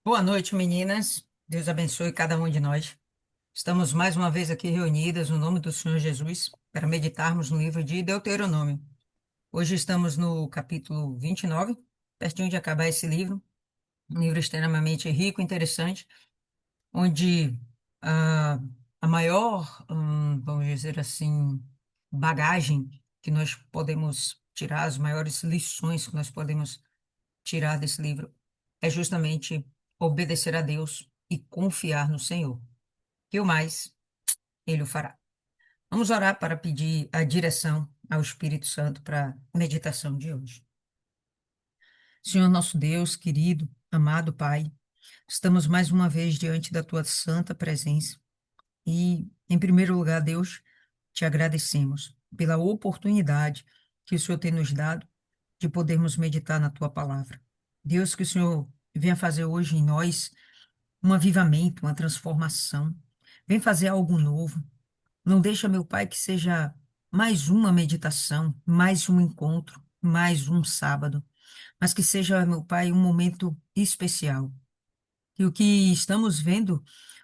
Boa noite, meninas. Deus abençoe cada um de nós. Estamos mais uma vez aqui reunidas no nome do Senhor Jesus para meditarmos no livro de Deuteronômio. Hoje estamos no capítulo 29, pertinho de acabar esse livro. Um livro extremamente rico e interessante, onde ah, a maior, vamos dizer assim, bagagem que nós podemos tirar, as maiores lições que nós podemos tirar desse livro é justamente obedecer a Deus e confiar no Senhor. Que o mais Ele o fará. Vamos orar para pedir a direção ao Espírito Santo para a meditação de hoje. Senhor nosso Deus, querido, amado Pai, estamos mais uma vez diante da Tua santa presença e, em primeiro lugar, Deus, te agradecemos pela oportunidade que o Senhor tem nos dado de podermos meditar na Tua palavra. Deus, que o Senhor venha fazer hoje em nós um avivamento, uma transformação. Vem fazer algo novo. Não deixa, meu Pai, que seja mais uma meditação, mais um encontro, mais um sábado, mas que seja, meu Pai, um momento especial. E o que estamos vendo,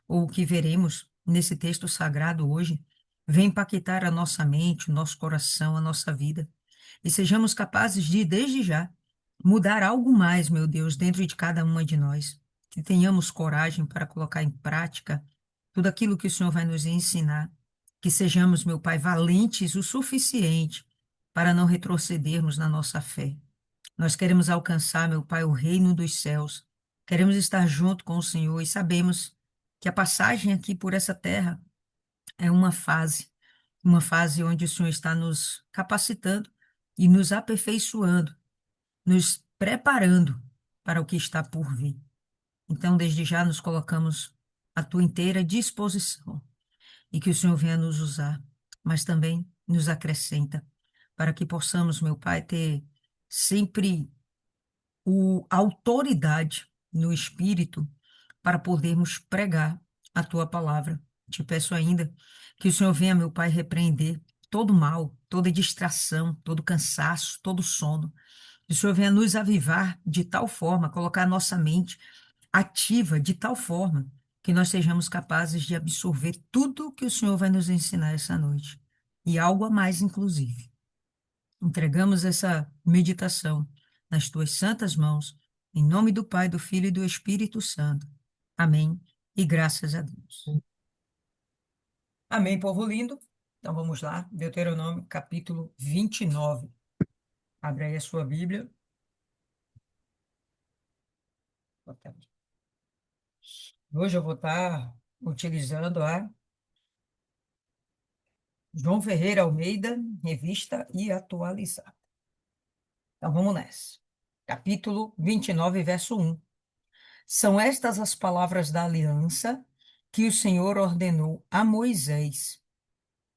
ou o que veremos nesse texto sagrado hoje, vem impactar a nossa mente, o nosso coração, a nossa vida. E sejamos capazes de, desde já, mudar algo mais, meu Deus, dentro de cada uma de nós. Que tenhamos coragem para colocar em prática tudo aquilo que o Senhor vai nos ensinar. Que sejamos, meu Pai, valentes o suficiente para não retrocedermos na nossa fé. Nós queremos alcançar, meu Pai, o reino dos céus. Queremos estar junto com o Senhor e sabemos que a passagem aqui por essa terra é uma fase onde o Senhor está nos capacitando e nos aperfeiçoando, nos preparando para o que está por vir. Então, desde já nos colocamos à tua inteira disposição e que o Senhor venha nos usar, mas também nos acrescenta para que possamos, meu Pai, ter sempre a autoridade no Espírito para podermos pregar a tua palavra. Te peço ainda que o Senhor venha, meu Pai, repreender todo mal, toda distração, todo cansaço, todo sono. Que o Senhor venha nos avivar de tal forma, colocar a nossa mente ativa de tal forma que nós sejamos capazes de absorver tudo que o Senhor vai nos ensinar essa noite. E algo a mais, inclusive. Entregamos essa meditação nas tuas santas mãos, em nome do Pai, do Filho e do Espírito Santo. Amém. E graças a Deus. Amém, povo lindo. Então vamos lá, Deuteronômio, capítulo 29. Abre aí a sua Bíblia. Hoje eu vou estar utilizando a João Ferreira Almeida, revista e atualizada. Então vamos nessa. Capítulo 29, verso 1. São estas as palavras da aliança que o Senhor ordenou a Moisés: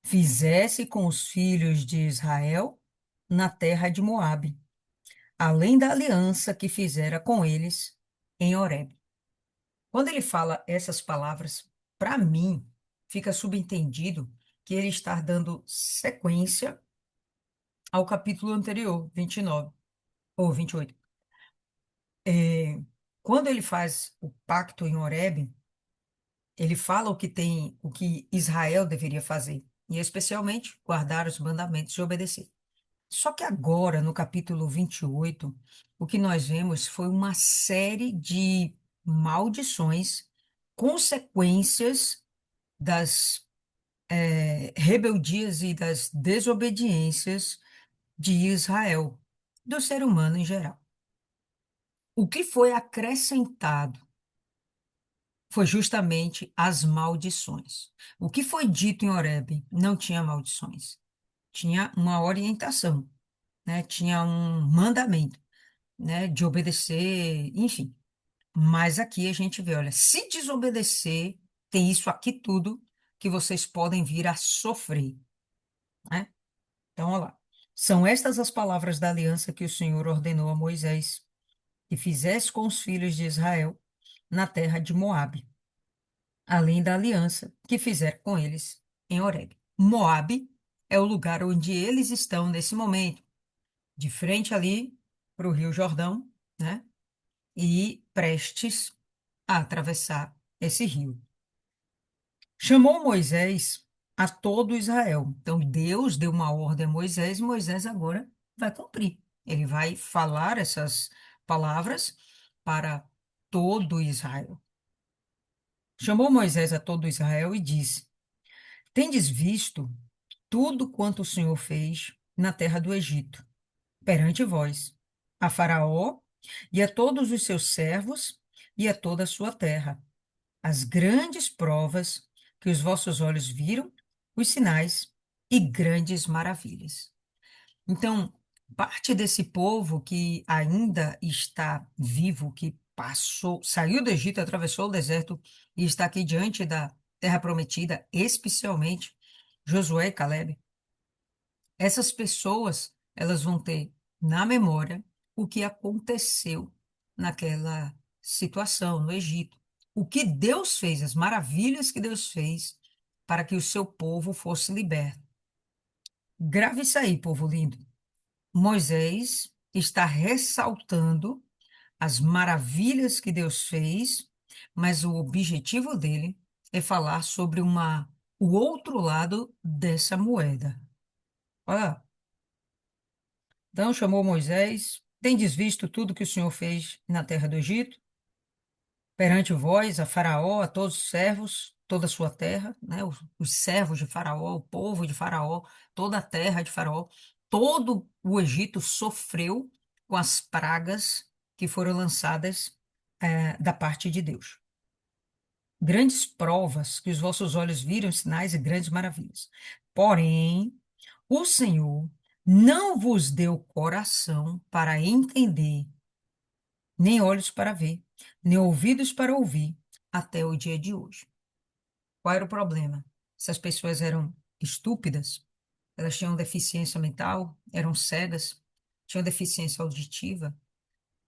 fizesse com os filhos de Israel na terra de Moabe, além da aliança que fizera com eles em Horebe. Quando ele fala essas palavras, para mim, fica subentendido que ele está dando sequência ao capítulo anterior, 29, ou 28. É, quando ele faz o pacto em Horebe, ele fala o que Israel deveria fazer, e especialmente guardar os mandamentos e obedecer. Só que agora, no capítulo 28, o que nós vemos foi uma série de maldições, consequências das rebeldias e das desobediências de Israel, do ser humano em geral. O que foi acrescentado foi justamente as maldições. O que foi dito em Horebe não tinha maldições, tinha uma orientação, né? Tinha um mandamento, né? De obedecer, enfim. Mas aqui a gente vê, olha, se desobedecer, tem isso aqui tudo que vocês podem vir a sofrer, né? Então, olha lá. São estas as palavras da aliança que o Senhor ordenou a Moisés, que fizesse com os filhos de Israel na terra de Moabe, além da aliança que fizer com eles em Horebe. Moabe é o lugar onde eles estão nesse momento, de frente ali para o Rio Jordão, né? E prestes a atravessar esse rio. Chamou Moisés a todo Israel. Então, Deus deu uma ordem a Moisés e Moisés agora vai cumprir. Ele vai falar essas palavras para todo Israel. Chamou Moisés a todo Israel e disse: Tendes visto tudo quanto o Senhor fez na terra do Egito, perante vós, a Faraó e a todos os seus servos e a toda a sua terra, as grandes provas que os vossos olhos viram, os sinais e grandes maravilhas. Então, parte desse povo que ainda está vivo, que passou, saiu do Egito, atravessou o deserto e está aqui diante da terra prometida, especialmente Josué e Caleb, essas pessoas, elas vão ter na memória o que aconteceu naquela situação no Egito. O que Deus fez, as maravilhas que Deus fez para que o seu povo fosse liberto. Grave isso aí, povo lindo. Moisés está ressaltando as maravilhas que Deus fez, mas o objetivo dele é falar sobre o outro lado dessa moeda. Olha, então chamou Moisés: Tendes visto tudo que o Senhor fez na terra do Egito, perante vós, a Faraó, a todos os servos, toda a sua terra, né? Os servos de Faraó, o povo de Faraó, toda a terra de Faraó, todo o Egito sofreu com as pragas que foram lançadas da parte de Deus. Grandes provas que os vossos olhos viram, sinais e grandes maravilhas. Porém, o Senhor não vos deu coração para entender, nem olhos para ver, nem ouvidos para ouvir, até o dia de hoje. Qual era o problema? Essas pessoas eram estúpidas, elas tinham deficiência mental, eram cegas, tinham deficiência auditiva.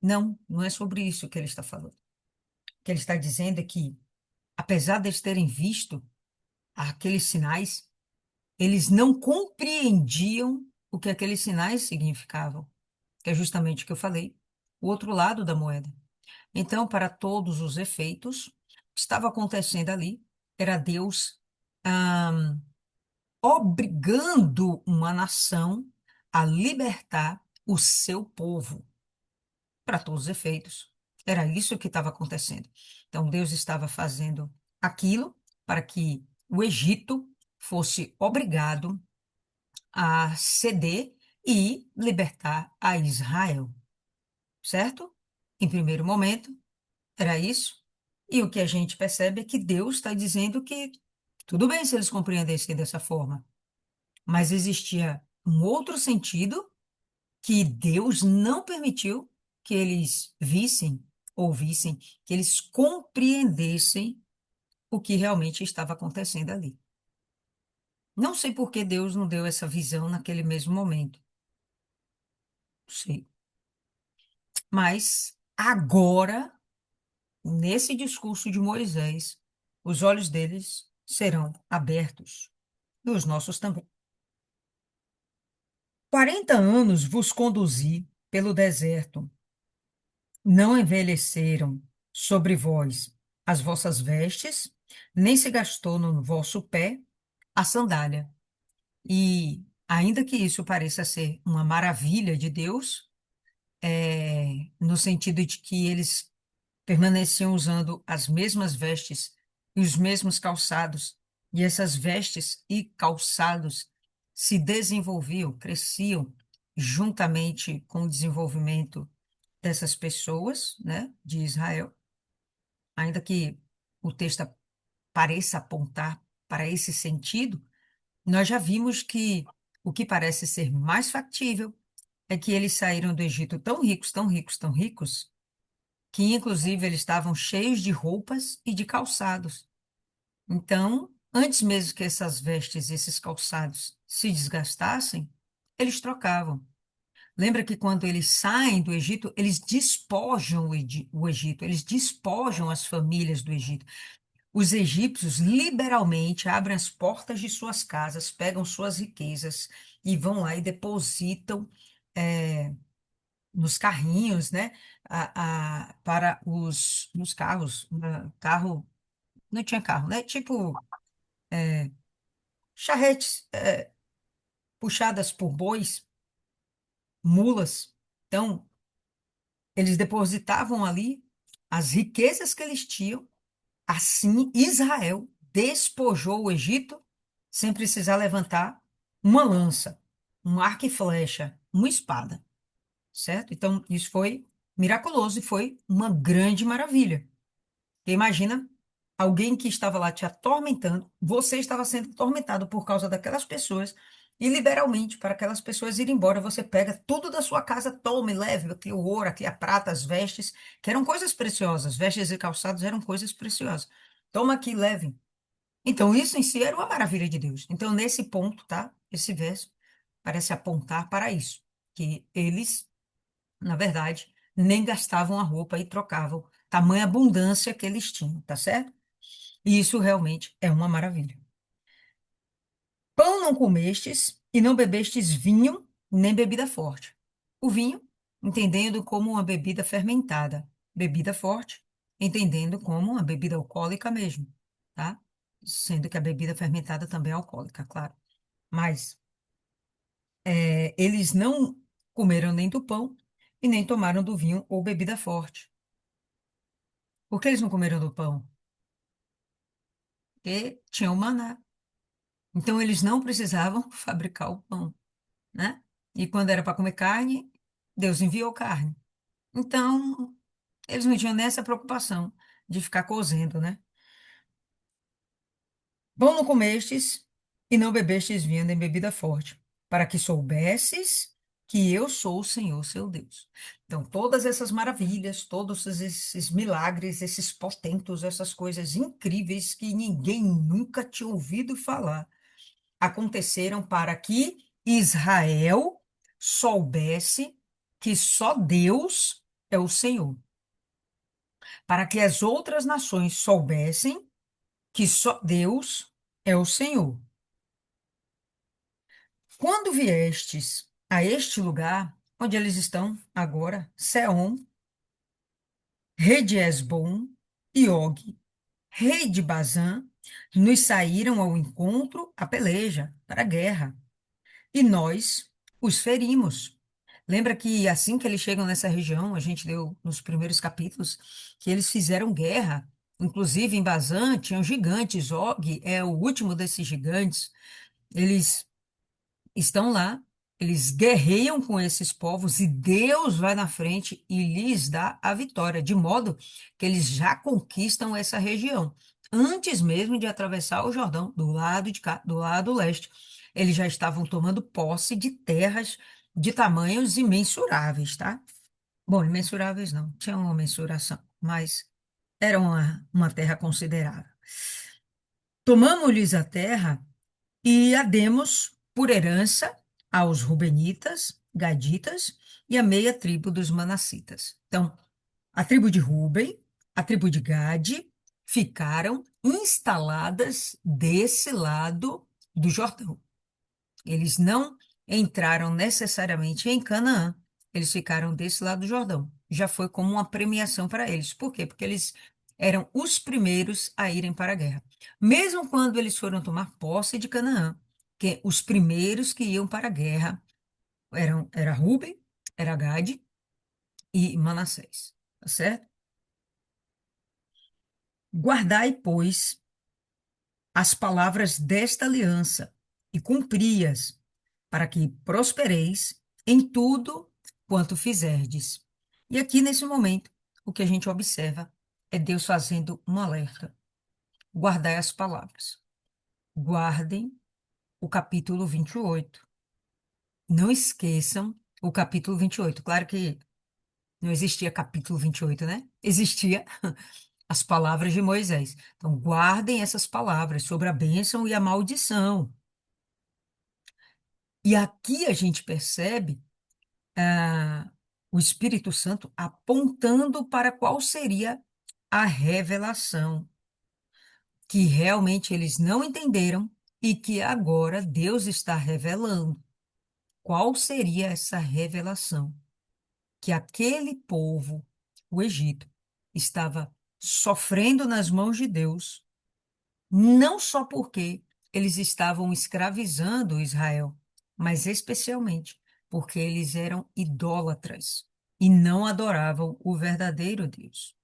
Não, não é sobre isso que ele está falando. O que ele está dizendo é que, apesar de eles terem visto aqueles sinais, eles não compreendiam o que aqueles sinais significavam, que é justamente o que eu falei, o outro lado da moeda. Então, para todos os efeitos, o que estava acontecendo ali era Deus ah, obrigando uma nação a libertar o seu povo, para todos os efeitos. Era isso que estava acontecendo. Então, Deus estava fazendo aquilo para que o Egito fosse obrigado a ceder e libertar a Israel, certo? Em primeiro momento, era isso. E o que a gente percebe é que Deus está dizendo que tudo bem se eles compreendessem dessa forma, mas existia um outro sentido que Deus não permitiu que eles vissem, ouvissem, que eles compreendessem o que realmente estava acontecendo ali. Não sei por que Deus não deu essa visão naquele mesmo momento. Não sei. Mas agora, nesse discurso de Moisés, os olhos deles serão abertos, e os nossos também. 40 anos vos conduzi pelo deserto, não envelheceram sobre vós as vossas vestes, nem se gastou no vosso pé a sandália. E, ainda que isso pareça ser uma maravilha de Deus, no sentido de que eles permaneciam usando as mesmas vestes e os mesmos calçados, e essas vestes e calçados se desenvolviam, cresciam juntamente com o desenvolvimento dessas pessoas, né, de Israel, ainda que o texto pareça apontar para esse sentido, nós já vimos que o que parece ser mais factível é que eles saíram do Egito tão ricos, tão ricos, tão ricos, que inclusive eles estavam cheios de roupas e de calçados. Então, antes mesmo que essas vestes, esses calçados se desgastassem, eles trocavam. Lembra que quando eles saem do Egito, eles despojam o Egito, eles despojam as famílias do Egito. Os egípcios liberalmente abrem as portas de suas casas, pegam suas riquezas e vão lá e depositam nos carrinhos, né? Para nos carros, carro, não tinha carro, né? Tipo, charretes, puxadas por bois, mulas. Então, eles depositavam ali as riquezas que eles tinham. Assim, Israel despojou o Egito sem precisar levantar uma lança, um arco e flecha, uma espada, certo? Então, isso foi miraculoso e foi uma grande maravilha. Porque imagina alguém que estava lá te atormentando, você estava sendo atormentado por causa daquelas pessoas, e liberalmente, para aquelas pessoas irem embora, você pega tudo da sua casa, toma e leve, aqui o ouro, aqui a prata, as vestes, que eram coisas preciosas, vestes e calçados eram coisas preciosas. Toma aqui, leve. Então, isso em si era uma maravilha de Deus. Então, nesse ponto, tá? Esse verso parece apontar para isso, que eles na verdade, nem gastavam a roupa e trocavam. Tamanha abundância que eles tinham, tá certo? E isso realmente é uma maravilha. Pão não comestes e não bebestes vinho, nem bebida forte. O vinho, entendendo como uma bebida fermentada. Bebida forte, entendendo como uma bebida alcoólica mesmo, tá? Sendo que a bebida fermentada também é alcoólica, claro. Mas eles não comeram nem do pão e nem tomaram do vinho ou bebida forte. Por que eles não comeram do pão? Porque tinham maná. Então, eles não precisavam fabricar o pão, né? E quando era para comer carne, Deus enviou carne. Então, eles não tinham nessa preocupação de ficar cozendo, né? Pão não comestes e não bebestes vinho nem bebida forte, para que soubesses que eu sou o Senhor, seu Deus. Então, todas essas maravilhas, todos esses milagres, esses portentos, essas coisas incríveis que ninguém nunca tinha ouvido falar, aconteceram para que Israel soubesse que só Deus é o Senhor, para que as outras nações soubessem que só Deus é o Senhor. Quando viestes a este lugar, onde eles estão agora, Seom, rei de Esbom, e Og, rei de Bazã, nos saíram ao encontro, à peleja, para a guerra, e nós os ferimos. Lembra que assim que eles chegam nessa região, a gente deu nos primeiros capítulos, que eles fizeram guerra. Inclusive em Bazã tinham gigantes, Og é o último desses gigantes. Eles estão lá, eles guerreiam com esses povos e Deus vai na frente e lhes dá a vitória, de modo que eles já conquistam essa região. Antes mesmo de atravessar o Jordão, do lado de cá, do lado leste, eles já estavam tomando posse de terras de tamanhos imensuráveis, tá? Bom, imensuráveis não, tinha uma mensuração, mas era uma terra considerável. Tomamos-lhes a terra e a demos por herança aos Rubenitas, Gaditas e a meia tribo dos Manassitas. Então, a tribo de Ruben, a tribo de Gade ficaram instaladas desse lado do Jordão. Eles não entraram necessariamente em Canaã, eles ficaram desse lado do Jordão. Já foi como uma premiação para eles. Por quê? Porque eles eram os primeiros a irem para a guerra. Mesmo quando eles foram tomar posse de Canaã, que os primeiros que iam para a guerra era Ruben, era Gade e Manassés. Tá certo? Guardai, pois, as palavras desta aliança e cumpri-as, para que prospereis em tudo quanto fizerdes. E aqui, nesse momento, o que a gente observa é Deus fazendo um alerta. Guardai as palavras. Guardem o capítulo 28. Não esqueçam o capítulo 28. Claro que não existia capítulo 28, né? Existia as palavras de Moisés. Então, guardem essas palavras sobre a bênção e a maldição. E aqui a gente percebe o Espírito Santo apontando para qual seria a revelação que realmente eles não entenderam e que agora Deus está revelando. Qual seria essa revelação? que aquele povo, o Egito, estava sofrendo nas mãos de Deus, não só porque eles estavam escravizando Israel, mas especialmente porque eles eram idólatras e não adoravam o verdadeiro Deus.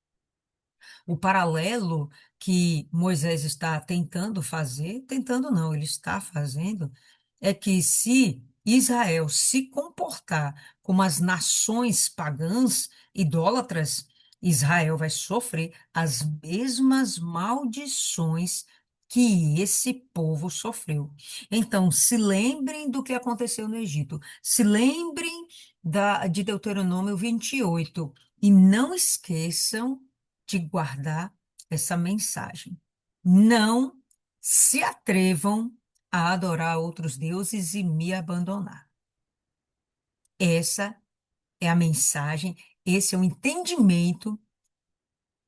O paralelo que Moisés está tentando fazer, tentando não, ele está fazendo, é que se Israel se comportar como as nações pagãs, idólatras, Israel vai sofrer as mesmas maldições que esse povo sofreu. Então, se lembrem do que aconteceu no Egito, se lembrem de Deuteronômio 28 e não esqueçam de guardar essa mensagem. Não se atrevam a adorar outros deuses e me abandonar. Essa é a mensagem, esse é o entendimento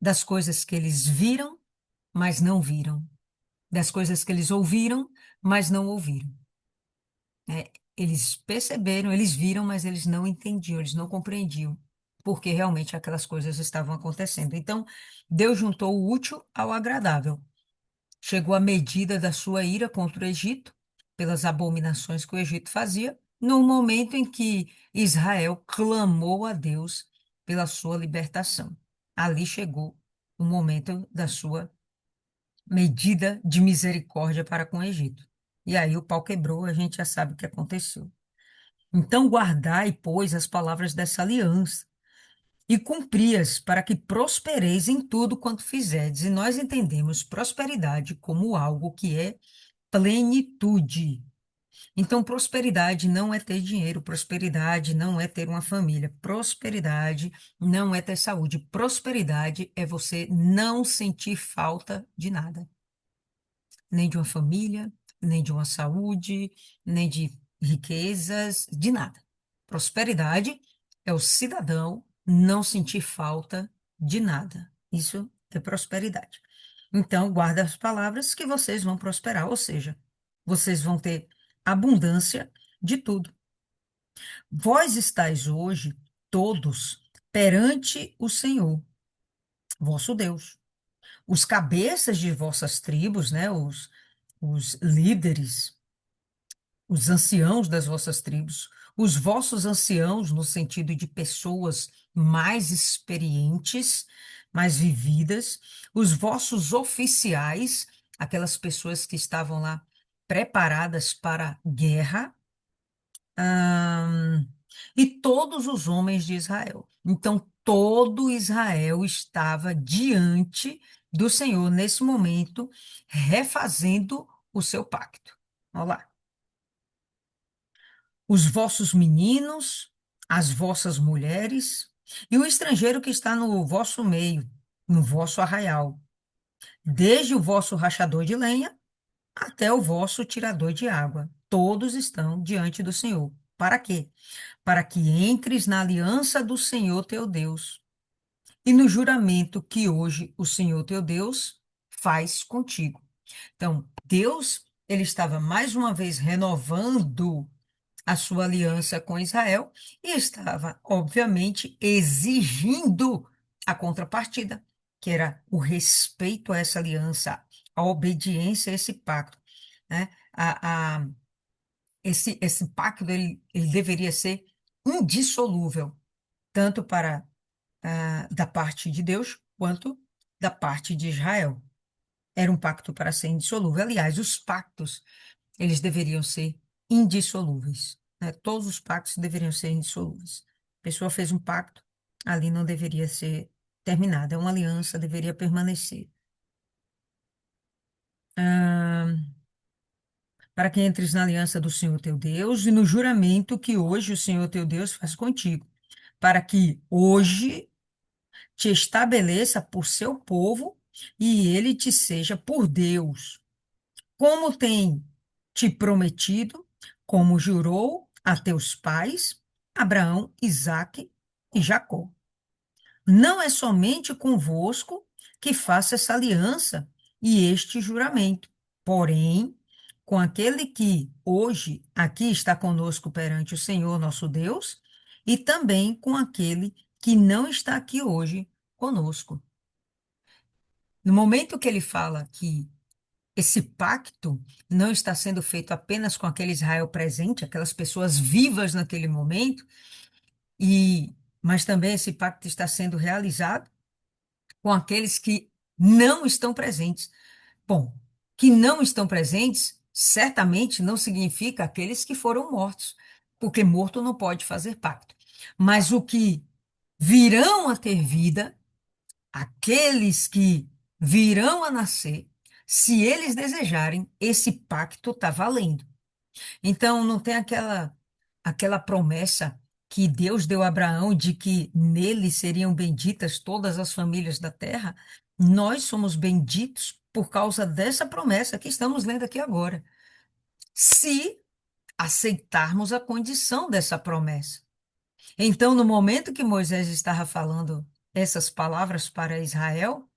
das coisas que eles viram, mas não viram, das coisas que eles ouviram, mas não ouviram. Né? Eles perceberam, eles viram, mas eles não entendiam, eles não compreendiam, porque realmente aquelas coisas estavam acontecendo. Então, Deus juntou o útil ao agradável. Chegou a medida da sua ira contra o Egito, pelas abominações que o Egito fazia, no momento em que Israel clamou a Deus pela sua libertação. Ali chegou o momento da sua medida de misericórdia para com o Egito. E aí o pau quebrou, a gente já sabe o que aconteceu. Então guardai, pois, as palavras dessa aliança e cumpri-as para que prospereis em tudo quanto fizerdes. E nós entendemos prosperidade como algo que é plenitude. Então, prosperidade não é ter dinheiro, prosperidade não é ter uma família, prosperidade não é ter saúde, prosperidade é você não sentir falta de nada, nem de uma família, nem de uma saúde, nem de riquezas, de nada. Prosperidade é o cidadão não sentir falta de nada. Isso é prosperidade. Então, guarda as palavras que vocês vão prosperar, ou seja, vocês vão ter abundância de tudo. Vós estáis hoje todos perante o Senhor, vosso Deus. Os cabeças de vossas tribos, né, os líderes, os anciãos das vossas tribos, os vossos anciãos, no sentido de pessoas mais experientes, mais vividas, os vossos oficiais, aquelas pessoas que estavam lá preparadas para a guerra, ahn, e todos os homens de Israel. Então, todo Israel estava diante do Senhor nesse momento, refazendo o seu pacto. Olha lá. Os vossos meninos, as vossas mulheres e o estrangeiro que está no vosso meio, no vosso arraial, desde o vosso rachador de lenha até o vosso tirador de água. Todos estão diante do Senhor. Para quê? Para que entres na aliança do Senhor teu Deus e no juramento que hoje o Senhor teu Deus faz contigo. Então, Deus, ele estava mais uma vez renovando a sua aliança com Israel e estava, obviamente, exigindo a contrapartida, que era o respeito a essa aliança, a obediência a esse pacto, né? Esse pacto ele deveria ser indissolúvel, tanto para da parte de Deus quanto da parte de Israel. Era um pacto para ser indissolúvel. Aliás, os pactos eles deveriam ser indissolúveis, né? Todos os pactos deveriam ser indissolúveis. A pessoa fez um pacto, ali não deveria ser terminada, é uma aliança, deveria permanecer. Ah, para que entres na aliança do Senhor teu Deus e no juramento que hoje o Senhor teu Deus faz contigo, para que hoje te estabeleça por seu povo e ele te seja por Deus, como tem te prometido, como jurou a teus pais, Abraão, Isaque e Jacó. Não é somente convosco que faço essa aliança e este juramento, porém, com aquele que hoje aqui está conosco perante o Senhor nosso Deus, e também com aquele que não está aqui hoje conosco. No momento que ele fala que esse pacto não está sendo feito apenas com aquele Israel presente, aquelas pessoas vivas naquele momento, mas também esse pacto está sendo realizado com aqueles que não estão presentes. Bom, que não estão presentes certamente não significa aqueles que foram mortos, porque morto não pode fazer pacto. Mas o que virão a ter vida, aqueles que virão a nascer, se eles desejarem, esse pacto está valendo. Então, não tem aquela promessa que Deus deu a Abraão de que nele seriam benditas todas as famílias da terra? Nós somos benditos por causa dessa promessa que estamos lendo aqui agora. Se aceitarmos a condição dessa promessa. Então, no momento que Moisés estava falando essas palavras para Israel,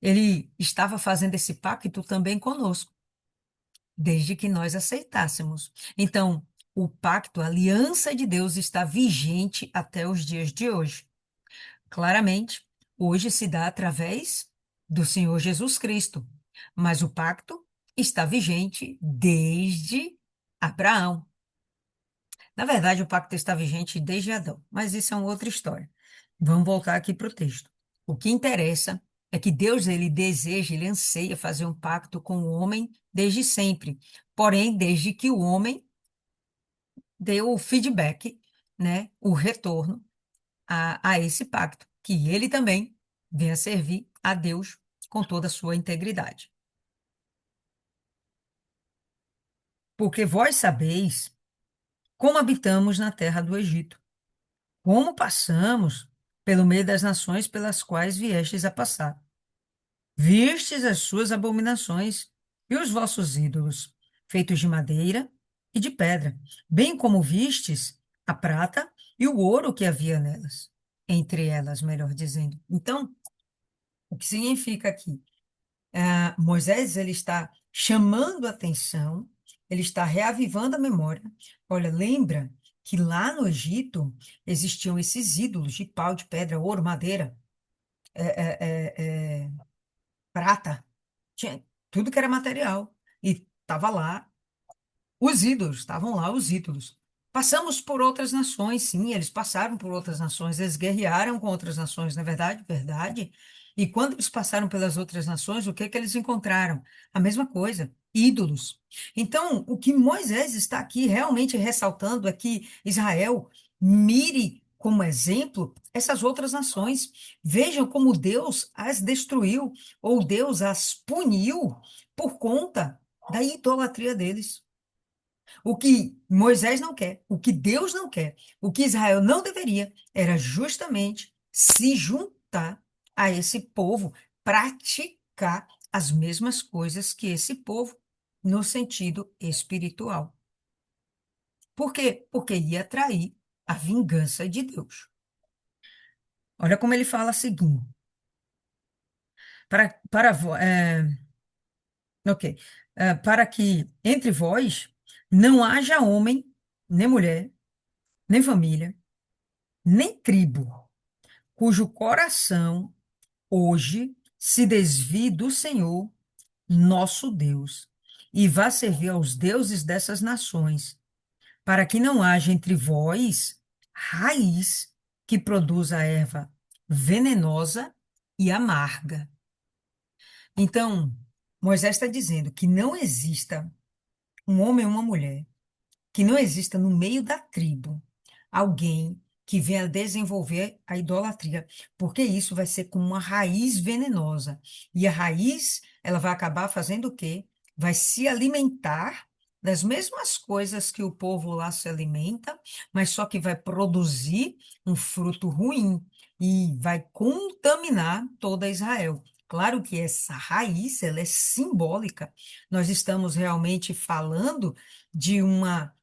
ele estava fazendo esse pacto também conosco, desde que nós aceitássemos. Então, o pacto, a aliança de Deus está vigente até os dias de hoje. Claramente, hoje se dá através do Senhor Jesus Cristo, mas o pacto está vigente desde Abraão. Na verdade, o pacto está vigente desde Adão, mas isso é uma outra história. Vamos voltar aqui para o texto. O que interessa é que Deus, ele deseja, ele anseia fazer um pacto com o homem desde sempre. Porém, desde que o homem deu o feedback, né, o retorno a esse pacto, que ele também venha servir a Deus com toda a sua integridade. Porque vós sabeis como habitamos na terra do Egito, como passamos pelo meio das nações pelas quais viestes a passar. Vistes as suas abominações e os vossos ídolos, feitos de madeira e de pedra, bem como vistes a prata e o ouro que havia nelas, entre elas, melhor dizendo. Então, o que significa aqui? Moisés, ele está chamando a atenção, ele está reavivando a memória. Olha, lembra que lá no Egito existiam esses ídolos de pau, de pedra, ouro, madeira, prata, tinha tudo que era material. E estava lá os ídolos, estavam lá os ídolos. Passamos por outras nações, sim, eles passaram por outras nações, eles guerrearam com outras nações, não é verdade? Verdade. E quando eles passaram pelas outras nações, o que que eles encontraram? A mesma coisa, ídolos. Então, o que Moisés está aqui realmente ressaltando é que Israel mire como exemplo essas outras nações. Vejam como Deus as destruiu, ou Deus as puniu por conta da idolatria deles. O que Moisés não quer, o que Deus não quer, o que Israel não deveria, era justamente se juntar a esse povo, praticar as mesmas coisas que esse povo, no sentido espiritual. Por quê? Porque ia atrair a vingança de Deus. Olha como ele fala a seguinte: ok, para que entre vós não haja homem, nem mulher, nem família, nem tribo, cujo coração hoje se desvie do Senhor, nosso Deus, e vá servir aos deuses dessas nações, para que não haja entre vós raiz que produza erva venenosa e amarga. Então, Moisés está dizendo que não exista um homem ou uma mulher, que não exista no meio da tribo alguém que venha desenvolver a idolatria, porque isso vai ser como uma raiz venenosa. E a raiz, ela vai acabar fazendo o quê? Vai se alimentar das mesmas coisas que o povo lá se alimenta, mas só que vai produzir um fruto ruim e vai contaminar toda Israel. Claro que essa raiz, ela é simbólica. Nós estamos realmente falando de uma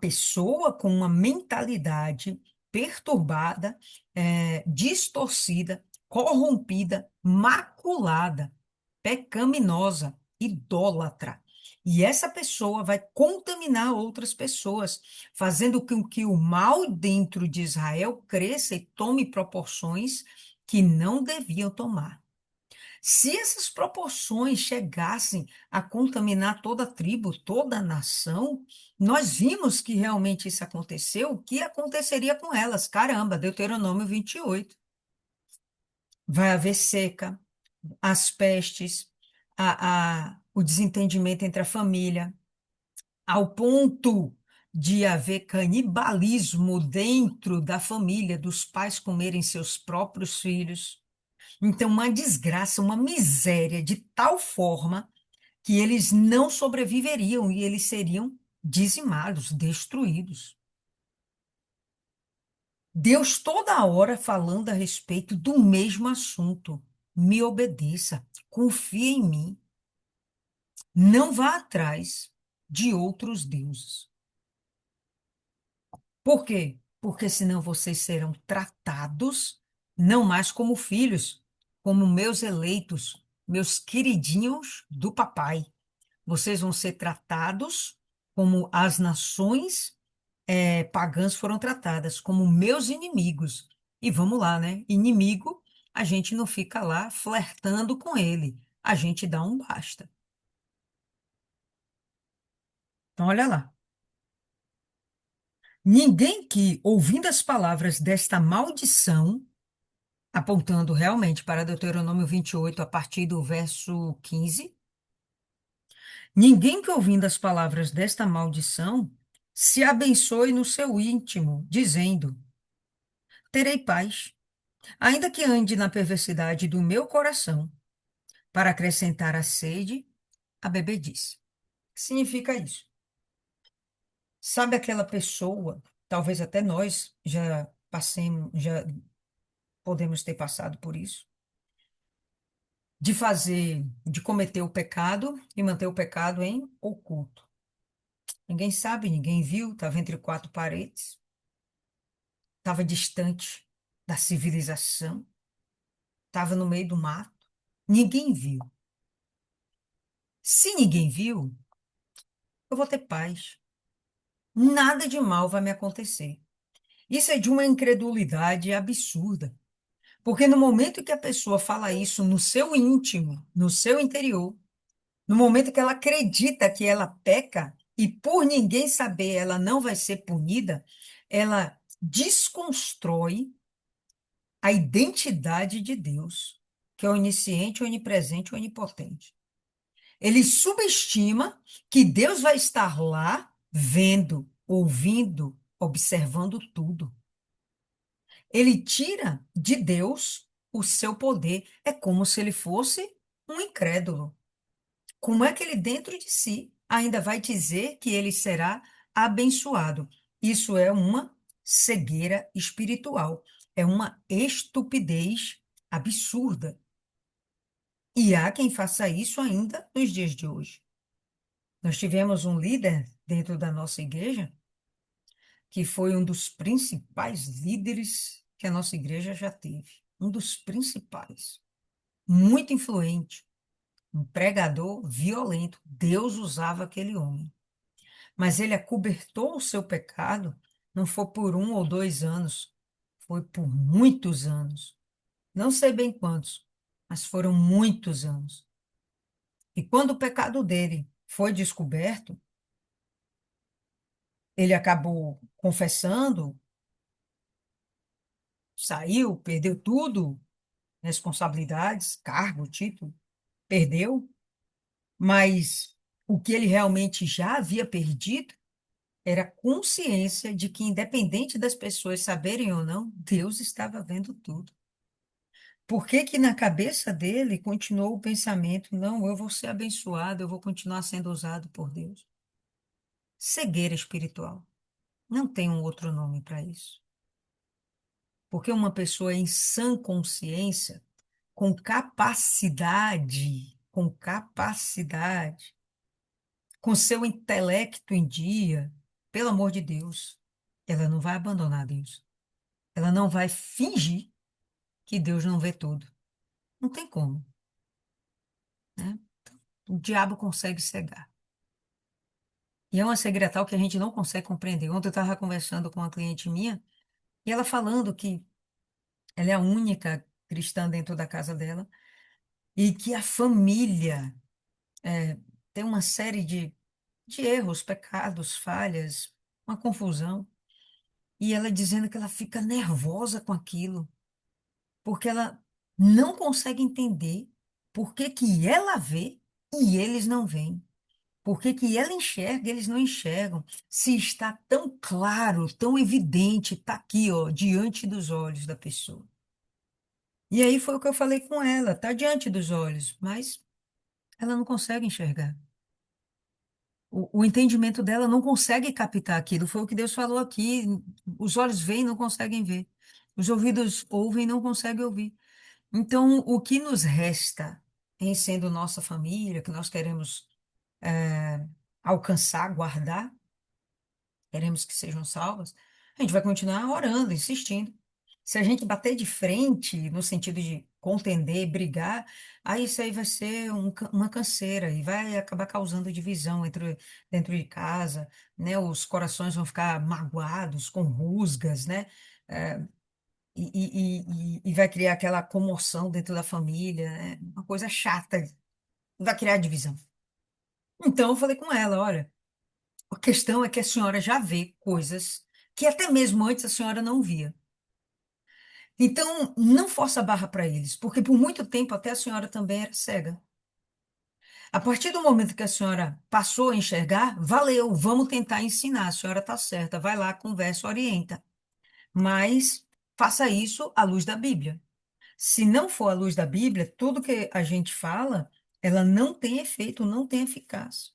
pessoa com uma mentalidade perturbada, distorcida, corrompida, maculada, pecaminosa, idólatra. E essa pessoa vai contaminar outras pessoas, fazendo com que o mal dentro de Israel cresça e tome proporções que não deviam tomar. Se essas proporções chegassem a contaminar toda a tribo, toda a nação, nós vimos que realmente isso aconteceu, o que aconteceria com elas? Caramba, Deuteronômio 28. Vai haver seca, as pestes, o desentendimento entre a família, ao ponto de haver canibalismo dentro da família, dos pais comerem seus próprios filhos. Então, uma desgraça, uma miséria de tal forma que eles não sobreviveriam e eles seriam dizimados, destruídos. Deus toda hora falando a respeito do mesmo assunto. Me obedeça, confie em mim, não vá atrás de outros deuses. Por quê? Porque senão vocês serão tratados não mais como filhos, como meus eleitos, meus queridinhos do papai. Vocês vão ser tratados como as nações pagãs foram tratadas, como meus inimigos. E vamos lá, né? Inimigo, a gente não fica lá flertando com ele, a gente dá um basta. Então, olha lá. Ninguém que, ouvindo as palavras desta maldição, apontando realmente para Deuteronômio 28, a partir do verso 15, ninguém que, ouvindo as palavras desta maldição, se abençoe no seu íntimo, dizendo: terei paz, ainda que ande na perversidade do meu coração, para acrescentar a sede à bebedice. O que significa isso? Sabe aquela pessoa, talvez até nós já passemos, já podemos ter passado por isso, de cometer o pecado e manter o pecado em oculto. Ninguém sabe, ninguém viu, estava entre quatro paredes, estava distante da civilização, estava no meio do mato, ninguém viu. Se ninguém viu, eu vou ter paz. Nada de mal vai me acontecer. Isso é de uma incredulidade absurda. Porque no momento que a pessoa fala isso no seu íntimo, no seu interior, no momento que ela acredita que ela peca e por ninguém saber ela não vai ser punida, ela desconstrói a identidade de Deus, que é onisciente, onipresente, onipotente. Ele subestima que Deus vai estar lá vendo, ouvindo, observando tudo. Ele tira de Deus o seu poder. É como se ele fosse um incrédulo. Como é que ele, dentro de si, ainda vai dizer que ele será abençoado? Isso é uma cegueira espiritual. É uma estupidez absurda. E há quem faça isso ainda nos dias de hoje. Nós tivemos um líder dentro da nossa igreja que foi um dos principais líderes que a nossa igreja já teve. Um dos principais. Muito influente. Um pregador violento. Deus usava aquele homem. Mas ele acobertou o seu pecado, não foi por 1 ou 2 anos, foi por muitos anos. Não sei bem quantos, mas foram muitos anos. E quando o pecado dele foi descoberto, ele acabou confessando, saiu, perdeu tudo, responsabilidades, cargo, título, perdeu, mas o que ele realmente já havia perdido era a consciência de que, independente das pessoas saberem ou não, Deus estava vendo tudo. Por que que na cabeça dele continuou o pensamento, não, eu vou ser abençoado, eu vou continuar sendo usado por Deus? Cegueira espiritual. Não tem um outro nome para isso. Porque uma pessoa em sã consciência, com capacidade, com seu intelecto em dia, pelo amor de Deus, ela não vai abandonar Deus. Ela não vai fingir que Deus não vê tudo. Não tem como, né? O diabo consegue cegar. E é uma cegueira tal que a gente não consegue compreender. Ontem eu estava conversando com uma cliente minha e ela falando que ela é a única cristã dentro da casa dela e que a família é, tem uma série de erros, pecados, falhas, uma confusão. E ela dizendo que ela fica nervosa com aquilo, porque ela não consegue entender por que que ela vê e eles não veem. Por que que ela enxerga e eles não enxergam? Se está tão claro, tão evidente, está aqui, ó, diante dos olhos da pessoa. E aí foi o que eu falei com ela, está diante dos olhos, mas ela não consegue enxergar. O entendimento dela não consegue captar aquilo. Foi o que Deus falou aqui. Os olhos veem, não conseguem ver. Os ouvidos ouvem, não conseguem ouvir. Então, o que nos resta em sendo nossa família, que nós queremos alcançar, guardar, queremos que sejam salvas, a gente vai continuar orando, insistindo. Se a gente bater de frente, no sentido de contender, brigar, aí isso aí vai ser uma canseira e vai acabar causando divisão dentro de casa, né? Os corações vão ficar magoados, com rusgas, né? Eh, e vai criar aquela comoção dentro da família, né? Uma coisa chata, vai criar divisão. Então, eu falei com ela, olha. A questão é que a senhora já vê coisas que até mesmo antes a senhora não via. Então, não força a barra para eles, porque por muito tempo até a senhora também era cega. A partir do momento que a senhora passou a enxergar, valeu, vamos tentar ensinar. A senhora está certa, vai lá, conversa, orienta. Mas faça isso à luz da Bíblia. Se não for à luz da Bíblia, tudo que a gente fala, ela não tem efeito, não tem eficácia.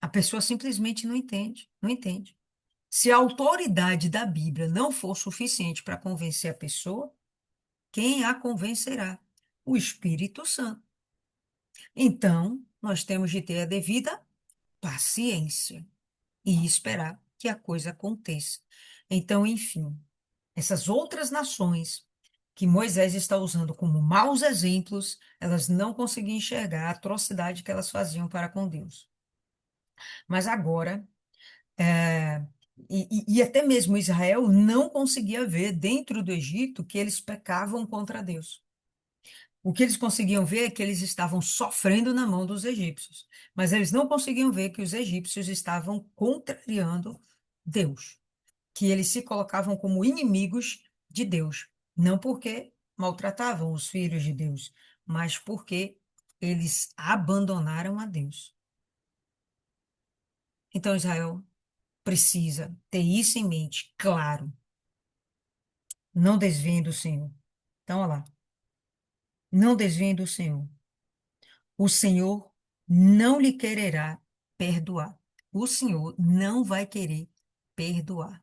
A pessoa simplesmente não entende, não entende. Se a autoridade da Bíblia não for suficiente para convencer a pessoa, quem a convencerá? O Espírito Santo. Então, nós temos de ter a devida paciência e esperar que a coisa aconteça. Então, enfim, essas outras nações que Moisés está usando como maus exemplos, elas não conseguiam enxergar a atrocidade que elas faziam para com Deus. Mas agora É, e até mesmo Israel não conseguia ver dentro do Egito que eles pecavam contra Deus. O que eles conseguiam ver é que eles estavam sofrendo na mão dos egípcios, mas eles não conseguiam ver que os egípcios estavam contrariando Deus, que eles se colocavam como inimigos de Deus, não porque maltratavam os filhos de Deus, mas porque eles abandonaram a Deus. Então Israel precisa ter isso em mente, claro. Não desviem do Senhor. Então, olha lá. Não desviem do Senhor. O Senhor não lhe quererá perdoar. O Senhor não vai querer perdoar.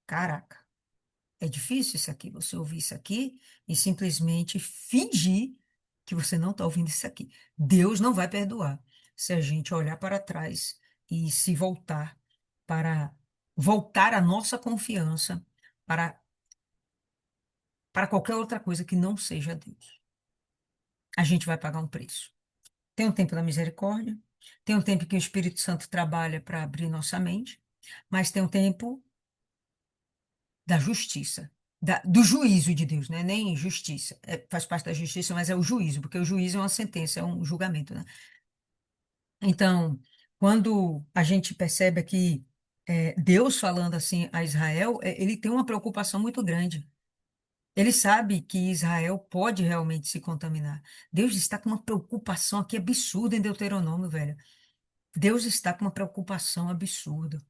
Caraca, é difícil isso aqui, você ouvir isso aqui e simplesmente fingir que você não está ouvindo isso aqui. Deus não vai perdoar se a gente olhar para trás e se voltar para voltar a nossa confiança para qualquer outra coisa que não seja Deus. A gente vai pagar um preço. Tem um tempo da misericórdia, tem um tempo que o Espírito Santo trabalha para abrir nossa mente, mas tem um tempo da justiça, do juízo de Deus, né? Nem justiça, faz parte da justiça, mas é o juízo, porque o juízo é uma sentença, é um julgamento, né? Então, quando a gente percebe aqui Deus falando assim a Israel, ele tem uma preocupação muito grande. Ele sabe que Israel pode realmente se contaminar. Deus está com uma preocupação aqui absurda em Deuteronômio, velho. Deus está com uma preocupação absurda.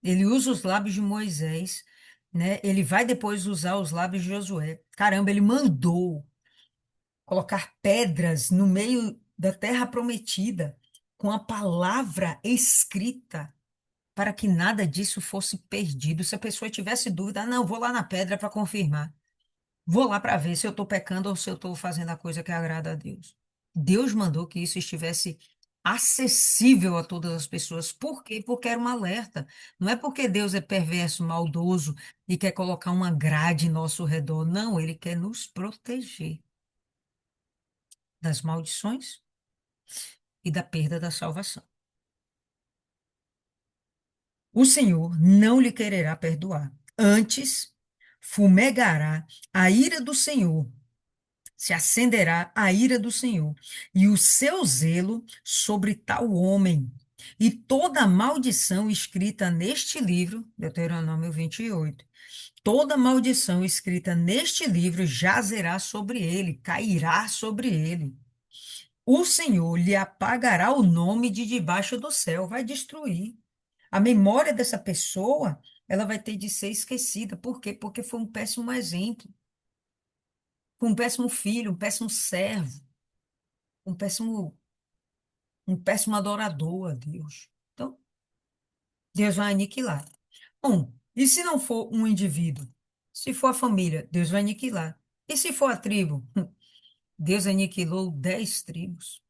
Ele usa os lábios de Moisés, né? Ele vai depois usar os lábios de Josué. Caramba, ele mandou colocar pedras no meio da terra prometida com a palavra escrita para que nada disso fosse perdido. Se a pessoa tivesse dúvida, ah, não, vou lá na pedra para confirmar. Vou lá para ver se eu estou pecando ou se eu estou fazendo a coisa que agrada a Deus. Deus mandou que isso estivesse acessível a todas as pessoas. Por quê? Porque era um alerta. Não é porque Deus é perverso, maldoso e quer colocar uma grade em nosso redor. Não, ele quer nos proteger das maldições e da perda da salvação. O Senhor não lhe quererá perdoar. Antes, fumegará a ira do Senhor, se acenderá a ira do Senhor, e o seu zelo sobre tal homem. E toda a maldição escrita neste livro, Deuteronômio 28, toda maldição escrita neste livro jazerá sobre ele, cairá sobre ele. O Senhor lhe apagará o nome de debaixo do céu, vai destruir. A memória dessa pessoa, ela vai ter de ser esquecida. Por quê? Porque foi um péssimo exemplo, foi um péssimo filho, um péssimo servo, um péssimo, um péssimo adorador a Deus. Então, Deus vai aniquilar. E se não for um indivíduo? Se for a família, Deus vai aniquilar. E se for a tribo? Deus aniquilou 10 tribos.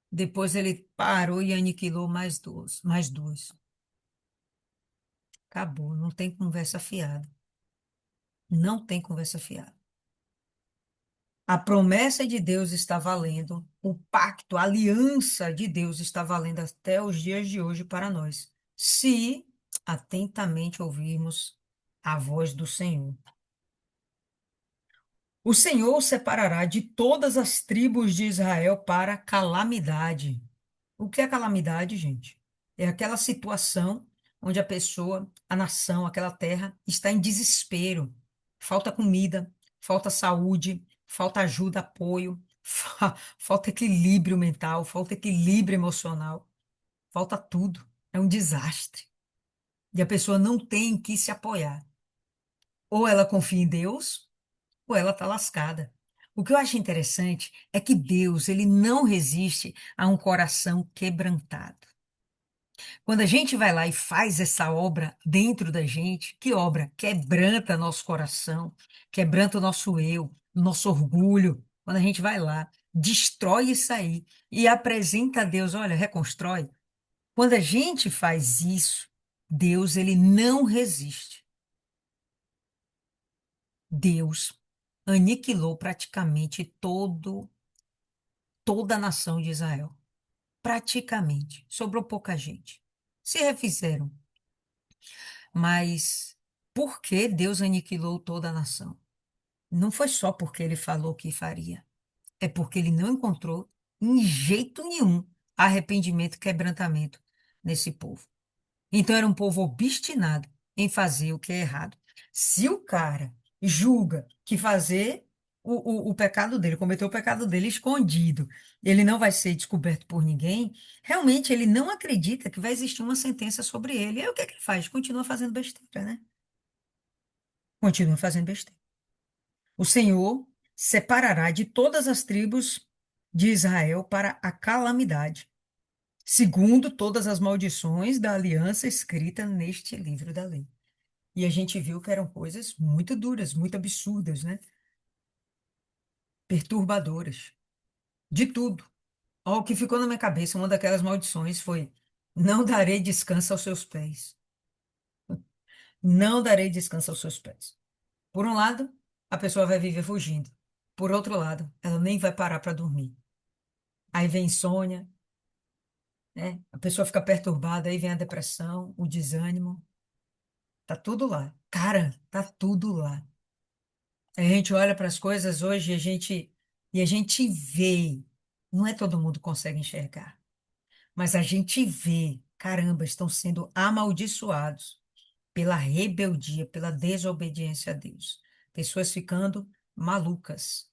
Depois ele parou e aniquilou mais duas. Acabou, não tem conversa fiada. Não tem conversa fiada. A promessa de Deus está valendo, o pacto, a aliança de Deus está valendo até os dias de hoje para nós, se atentamente ouvirmos a voz do Senhor. O Senhor separará de todas as tribos de Israel para calamidade. O que é calamidade, gente? É aquela situação onde a pessoa, a nação, aquela terra está em desespero. Falta comida, falta saúde, falta ajuda, apoio, falta equilíbrio mental, falta equilíbrio emocional, falta tudo. É um desastre. E a pessoa não tem em que se apoiar. Ou ela confia em Deus, ou ela está lascada. O que eu acho interessante é que Deus, ele não resiste a um coração quebrantado. Quando a gente vai lá e faz essa obra dentro da gente, que obra? Quebranta nosso coração, quebranta o nosso eu, o nosso orgulho. Quando a gente vai lá, destrói isso aí e apresenta a Deus, olha, reconstrói. Quando a gente faz isso, Deus, ele não resiste. Deus aniquilou praticamente toda a nação de Israel. Praticamente. Sobrou pouca gente. Se refizeram. Mas por que Deus aniquilou toda a nação? Não foi só porque ele falou que faria. É porque ele não encontrou, em jeito nenhum, arrependimento e quebrantamento nesse povo. Então era um povo obstinado em fazer o que é errado. Se o cara julga que fazer o pecado dele, cometer o pecado dele escondido, ele não vai ser descoberto por ninguém, realmente ele não acredita que vai existir uma sentença sobre ele. Aí o que é que ele faz? Continua fazendo besteira, né? Continua fazendo besteira. O Senhor separará de todas as tribos de Israel para a calamidade, segundo todas as maldições da aliança escrita neste livro da lei. E a gente viu que eram coisas muito duras, muito absurdas, né? Perturbadoras, de tudo. Ó, o que ficou na minha cabeça, uma daquelas maldições foi: não darei descanso aos seus pés. Não darei descanso aos seus pés. Por um lado, a pessoa vai viver fugindo. Por outro lado, ela nem vai parar para dormir. Aí vem insônia, né? A pessoa fica perturbada, aí vem a depressão, o desânimo. Tá tudo lá. Cara, tá tudo lá. A gente olha para as coisas hoje e a gente vê, não é todo mundo que consegue enxergar, mas a gente vê, caramba, estão sendo amaldiçoados pela rebeldia, pela desobediência a Deus. Pessoas ficando malucas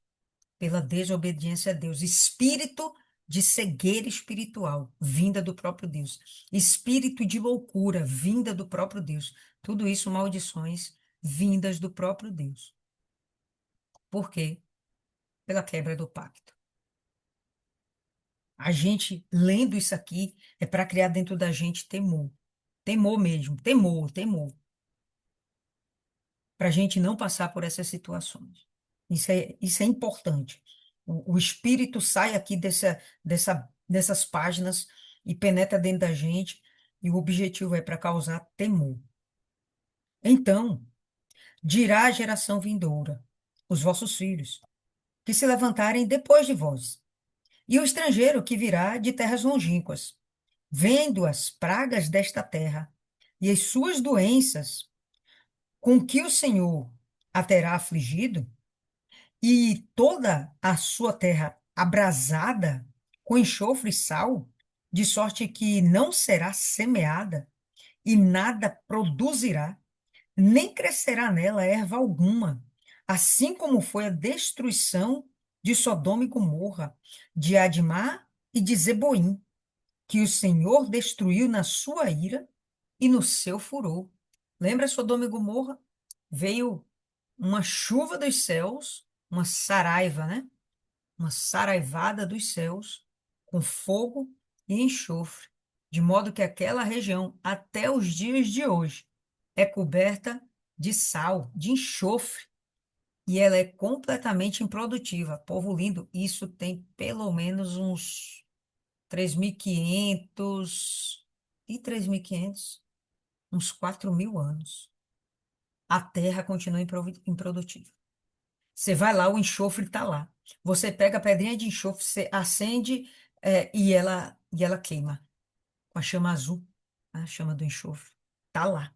pela desobediência a Deus. Espírito de cegueira espiritual, vinda do próprio Deus. Espírito de loucura, vinda do próprio Deus. Tudo isso maldições vindas do próprio Deus. Por quê? Pela quebra do pacto. A gente, lendo isso aqui, é para criar dentro da gente temor. Temor mesmo, temor, temor. Para a gente não passar por essas situações. Isso é importante. O espírito sai aqui dessas páginas e penetra dentro da gente, e o objetivo é para causar temor. Então, dirá a geração vindoura, os vossos filhos, que se levantarem depois de vós, e o estrangeiro que virá de terras longínquas, vendo as pragas desta terra, e as suas doenças, com que o Senhor a terá afligido, e toda a sua terra abrasada com enxofre e sal, de sorte que não será semeada e nada produzirá, nem crescerá nela erva alguma, assim como foi a destruição de Sodoma e Gomorra, de Admá e de Zeboim, que o Senhor destruiu na sua ira e no seu furor. Lembra Sodoma e Gomorra? Veio uma chuva dos céus, uma saraiva, né? Uma saraivada dos céus, com fogo e enxofre, de modo que aquela região, até os dias de hoje, é coberta de sal, de enxofre, e ela é completamente improdutiva. Povo lindo, isso tem pelo menos uns 3.500 e 3.500, uns 4.000 anos. A terra continua improdutiva. Você vai lá, o enxofre está lá. Você pega a pedrinha de enxofre, você acende, e ela queima com a chama azul, a chama do enxofre. Está lá.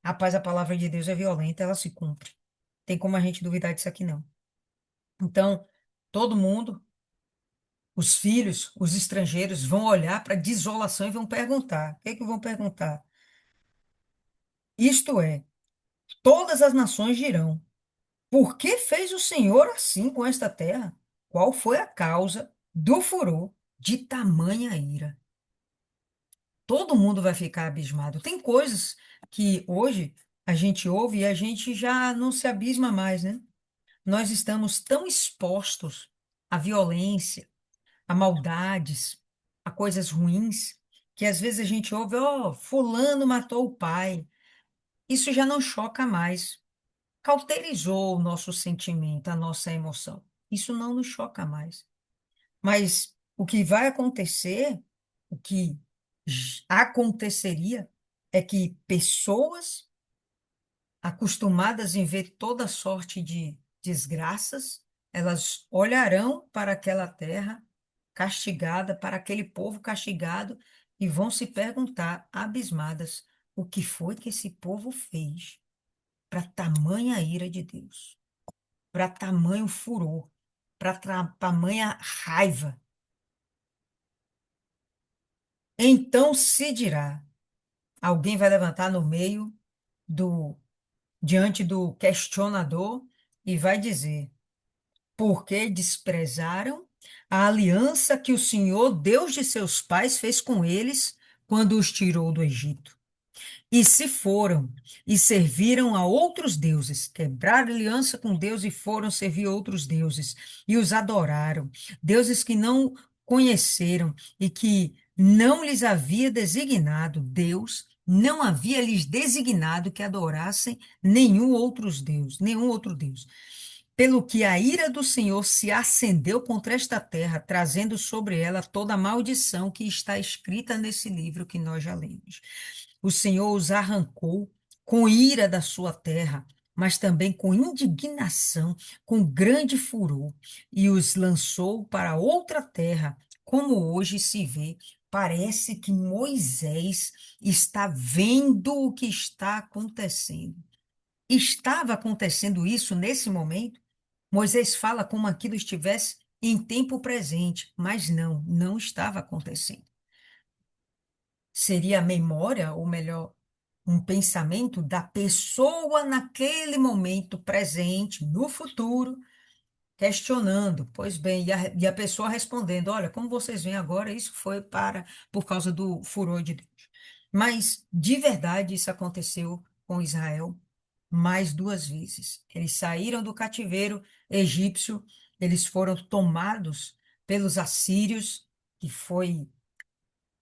Rapaz, a palavra de Deus é violenta, ela se cumpre. Tem como a gente duvidar disso aqui, não. Então, todo mundo, os filhos, os estrangeiros, vão olhar para a desolação e vão perguntar. O que é que vão perguntar? Isto é, todas as nações dirão: por que fez o Senhor assim com esta terra? Qual foi a causa do furor de tamanha ira? Todo mundo vai ficar abismado. Tem coisas que hoje a gente ouve e a gente já não se abisma mais, né? Nós estamos tão expostos à violência, a maldades, a coisas ruins, que às vezes a gente ouve, ó, fulano matou o pai. Isso já não choca mais. Cauterizou o nosso sentimento, a nossa emoção. Isso não nos choca mais. Mas o que vai acontecer, o que aconteceria, é que pessoas acostumadas em ver toda sorte de desgraças, elas olharão para aquela terra castigada, para aquele povo castigado, e vão se perguntar, abismadas, o que foi que esse povo fez para tamanha ira de Deus, para tamanho furor, para tamanha raiva. Então se dirá, alguém vai levantar no meio do, diante do questionador e vai dizer: porque desprezaram a aliança que o Senhor, Deus de seus pais, fez com eles quando os tirou do Egito. E se foram e serviram a outros deuses, quebraram aliança com Deus e foram servir outros deuses, e os adoraram, deuses que não conheceram e que não lhes havia designado, Deus não havia lhes designado que adorassem nenhum outro Deus. Pelo que a ira do Senhor se acendeu contra esta terra, trazendo sobre ela toda a maldição que está escrita nesse livro que nós já lemos. O Senhor os arrancou com ira da sua terra, mas também com indignação, com grande furor, e os lançou para outra terra, como hoje se vê. Parece que Moisés está vendo o que está acontecendo. Estava acontecendo isso nesse momento? Moisés fala como aquilo estivesse em tempo presente, mas não, não estava acontecendo. Seria a memória, ou melhor, um pensamento da pessoa naquele momento presente, no futuro, questionando. Pois bem, e a pessoa respondendo: olha, como vocês veem agora, isso foi por causa do furor de Deus. Mas, de verdade, isso aconteceu com Israel mais duas vezes. Eles saíram do cativeiro egípcio, eles foram tomados pelos assírios, que foi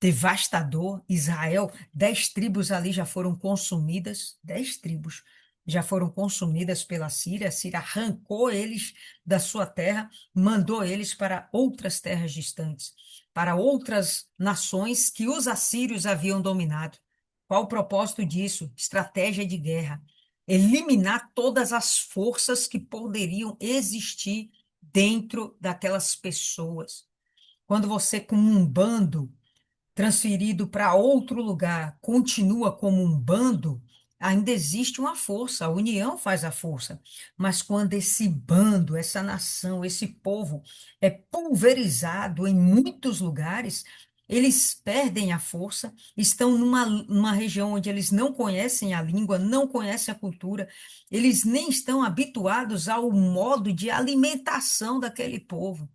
devastador. Israel, 10 tribos ali já foram consumidas, 10 tribos já foram consumidas pela Síria. A Síria arrancou eles da sua terra, mandou eles para outras terras distantes, para outras nações que os assírios haviam dominado. Qual o propósito disso? Estratégia de guerra. Eliminar todas as forças que poderiam existir dentro daquelas pessoas. Quando você, com um bando, transferido para outro lugar, continua como um bando, ainda existe uma força, a união faz a força. Mas quando esse bando, essa nação, esse povo é pulverizado em muitos lugares, eles perdem a força, estão numa região onde eles não conhecem a língua, não conhecem a cultura, eles nem estão habituados ao modo de alimentação daquele povo.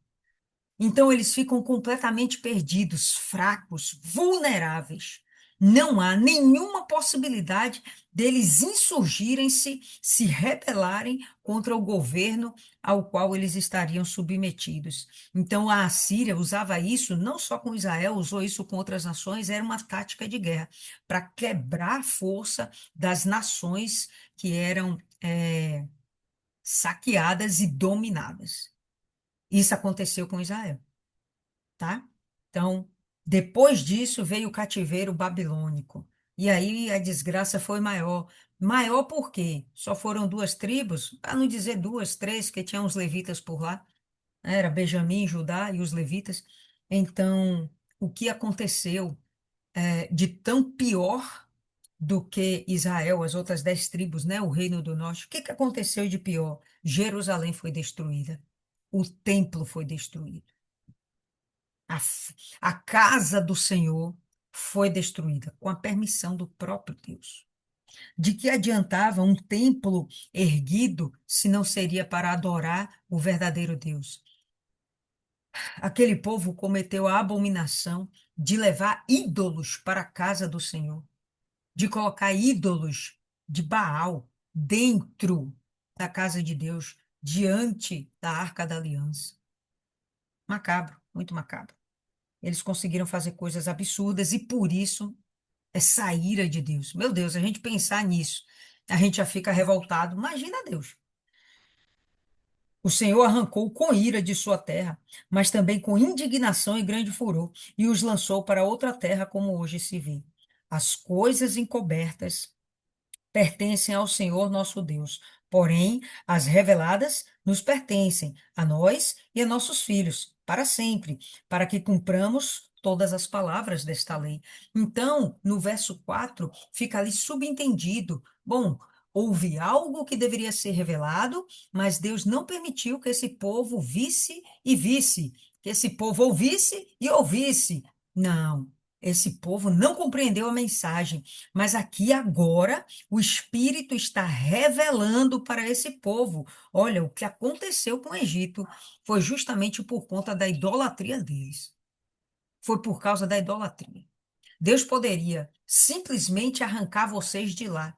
Então, eles ficam completamente perdidos, fracos, vulneráveis. Não há nenhuma possibilidade deles insurgirem-se, se rebelarem contra o governo ao qual eles estariam submetidos. Então, a Assíria usava isso não só com Israel, usou isso com outras nações, era uma tática de guerra para quebrar a força das nações que eram saqueadas e dominadas. Isso aconteceu com Israel, tá? Então, depois disso veio o cativeiro babilônico. E aí a desgraça foi maior. Maior por quê? Só foram duas tribos, para não dizer duas, três, que tinham os levitas por lá, né? Era Benjamim, Judá e os levitas. Então, o que aconteceu de tão pior do que Israel, as outras 10 tribos, né? O reino do norte, o que que aconteceu de pior? Jerusalém foi destruída. O templo foi destruído. A casa do Senhor foi destruída com a permissão do próprio Deus. De que adiantava um templo erguido se não seria para adorar o verdadeiro Deus? Aquele povo cometeu a abominação de levar ídolos para a casa do Senhor, de colocar ídolos de Baal dentro da casa de Deus, diante da Arca da Aliança. Macabro, muito macabro. Eles conseguiram fazer coisas absurdas e por isso essa ira de Deus. Meu Deus, a gente pensar nisso, a gente já fica revoltado. Imagina Deus. O Senhor arrancou com ira de sua terra, mas também com indignação e grande furor, e os lançou para outra terra, como hoje se vê. As coisas encobertas pertencem ao Senhor nosso Deus. Porém, as reveladas nos pertencem, a nós e a nossos filhos, para sempre, para que cumpramos todas as palavras desta lei. Então, no verso 4 fica ali subentendido: bom, houve algo que deveria ser revelado, mas Deus não permitiu que esse povo visse e visse, que esse povo ouvisse e ouvisse. Não. Esse povo não compreendeu a mensagem, mas aqui agora o Espírito está revelando para esse povo. Olha, o que aconteceu com o Egito foi justamente por conta da idolatria deles. Foi por causa da idolatria. Deus poderia simplesmente arrancar vocês de lá,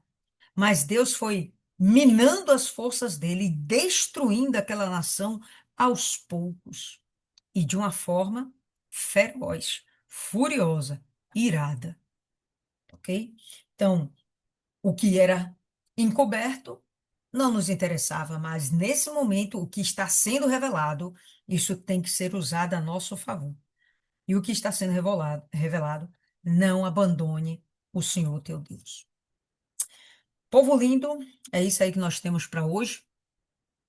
mas Deus foi minando as forças dele e destruindo aquela nação aos poucos e de uma forma feroz, furiosa, irada, ok? Então, o que era encoberto não nos interessava, mas nesse momento, o que está sendo revelado, isso tem que ser usado a nosso favor. E o que está sendo revelado, não abandone o Senhor teu Deus. Povo lindo, é isso aí que nós temos para hoje.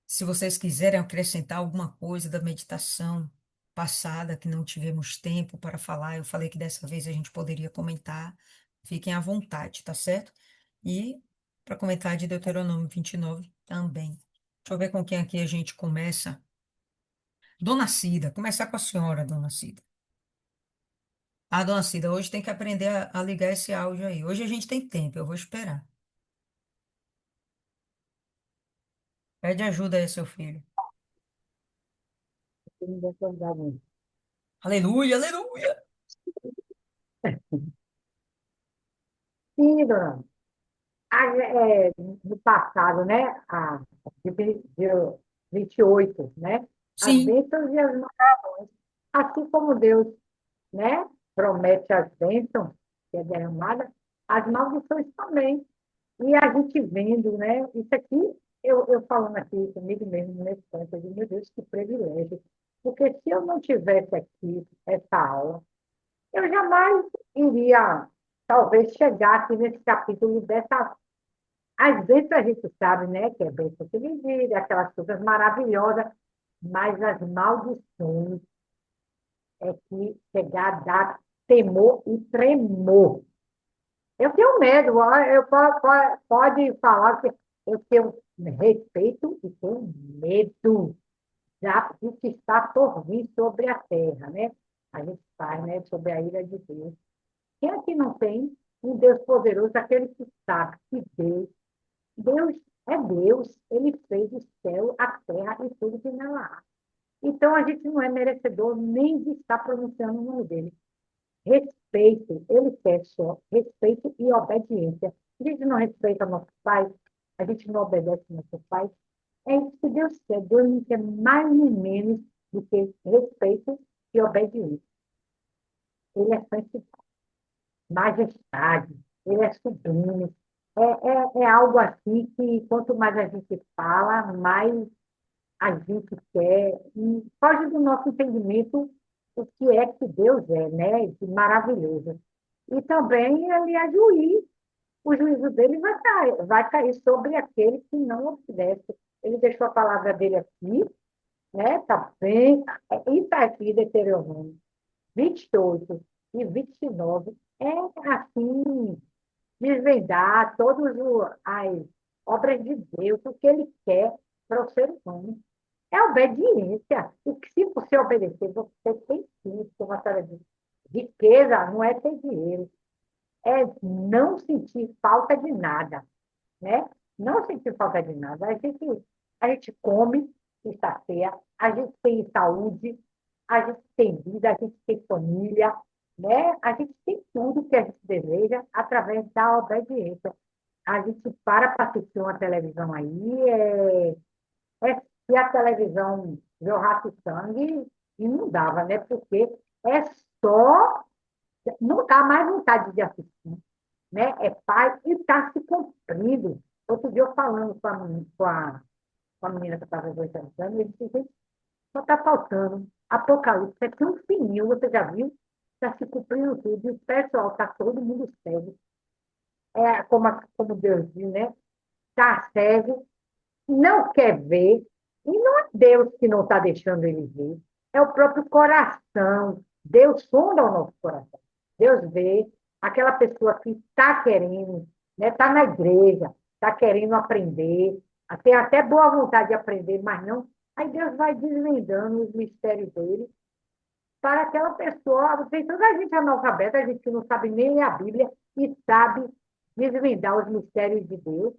Se vocês quiserem acrescentar alguma coisa da meditação passada, que não tivemos tempo para falar, eu falei que dessa vez a gente poderia comentar, fiquem à vontade, tá certo? E para comentar de Deuteronômio 29 também. Deixa eu ver com quem aqui a gente começa. Dona Cida, começar com a senhora, Dona Cida. Ah, Dona Cida, hoje tem que aprender a ligar esse áudio aí. Hoje a gente tem tempo, eu vou esperar. Pede ajuda aí, seu filho. Aleluia, aleluia. Sim, dona. No passado, né? De 28, né? As Sim, bênçãos e as maldições. Assim como Deus, né? Promete as bênçãos, que é derramada, as maldições também. E a gente vendo, né? Isso aqui, eu falando aqui comigo mesmo nesse ponto, eu digo, meu Deus, que privilégio. Porque se eu não tivesse aqui essa aula, eu jamais iria, talvez, chegar aqui nesse capítulo dessa. Às vezes a gente sabe, né, que é bênção que divide, aquelas coisas maravilhosas, mas as maldições é que chegar a dar. temor e tremor. Eu tenho medo, ó, pode falar que eu tenho respeito e tenho medo do que está por vir sobre a terra, né? A gente faz, né? Sobre a ira de Deus. Quem aqui não tem um Deus poderoso, aquele que sabe que Deus é Deus, ele fez o céu, a terra e tudo que nela há. Então, a gente não é merecedor nem de estar pronunciando o nome dele. Respeito, ele quer só respeito e obediência. A gente não respeita nossos pais, a gente não obedece nossos pais. É isso que Deus quer. Deus não quer mais nem menos do que respeito e obediência. Ele é santidade, majestade, ele é sublime. É algo assim que quanto mais a gente fala, mais a gente quer, e foge do nosso entendimento o que é que Deus é, né? De maravilhoso. E também ele é juiz, o juízo dele vai cair sobre aquele que não obedece. Ele deixou a palavra dele aqui, né? Está bem, e está aqui, Deuteronômio 28 e 29, é assim, desvendar todas as obras de Deus, o que ele quer para o ser humano. É obediência. E que se você obedecer, você tem tudo, como a senhora disse. Riqueza não é ter dinheiro, é não sentir falta de nada, né? Não sentir falta de nada. A gente come, está cheia, a gente tem saúde, a gente tem vida, a gente tem família, né? A gente tem tudo que a gente deseja através da obediência. A gente para assistir uma televisão aí, se a televisão jorrasse sangue, e não dava, né? Porque é só, não dá mais vontade de assistir, né? É paz e está se cumprindo. Outro dia eu falando com a menina que estava evangelizando, ele disse, gente, só está faltando Apocalipse, é tão fininho, você já viu? Está se cumprindo tudo, e o pessoal está todo mundo cego. É como Deus diz, né? Está cego, não quer ver, e não é Deus que não está deixando ele ver, é o próprio coração. Deus sonda o nosso coração. Deus vê aquela pessoa que está querendo, né, está na igreja, está querendo aprender, tem até boa vontade de aprender, mas não. Aí Deus vai desvendando os mistérios dele para aquela pessoa. Tem tanta gente analfabeta, a gente que não sabe nem ler a Bíblia e sabe desvendar os mistérios de Deus,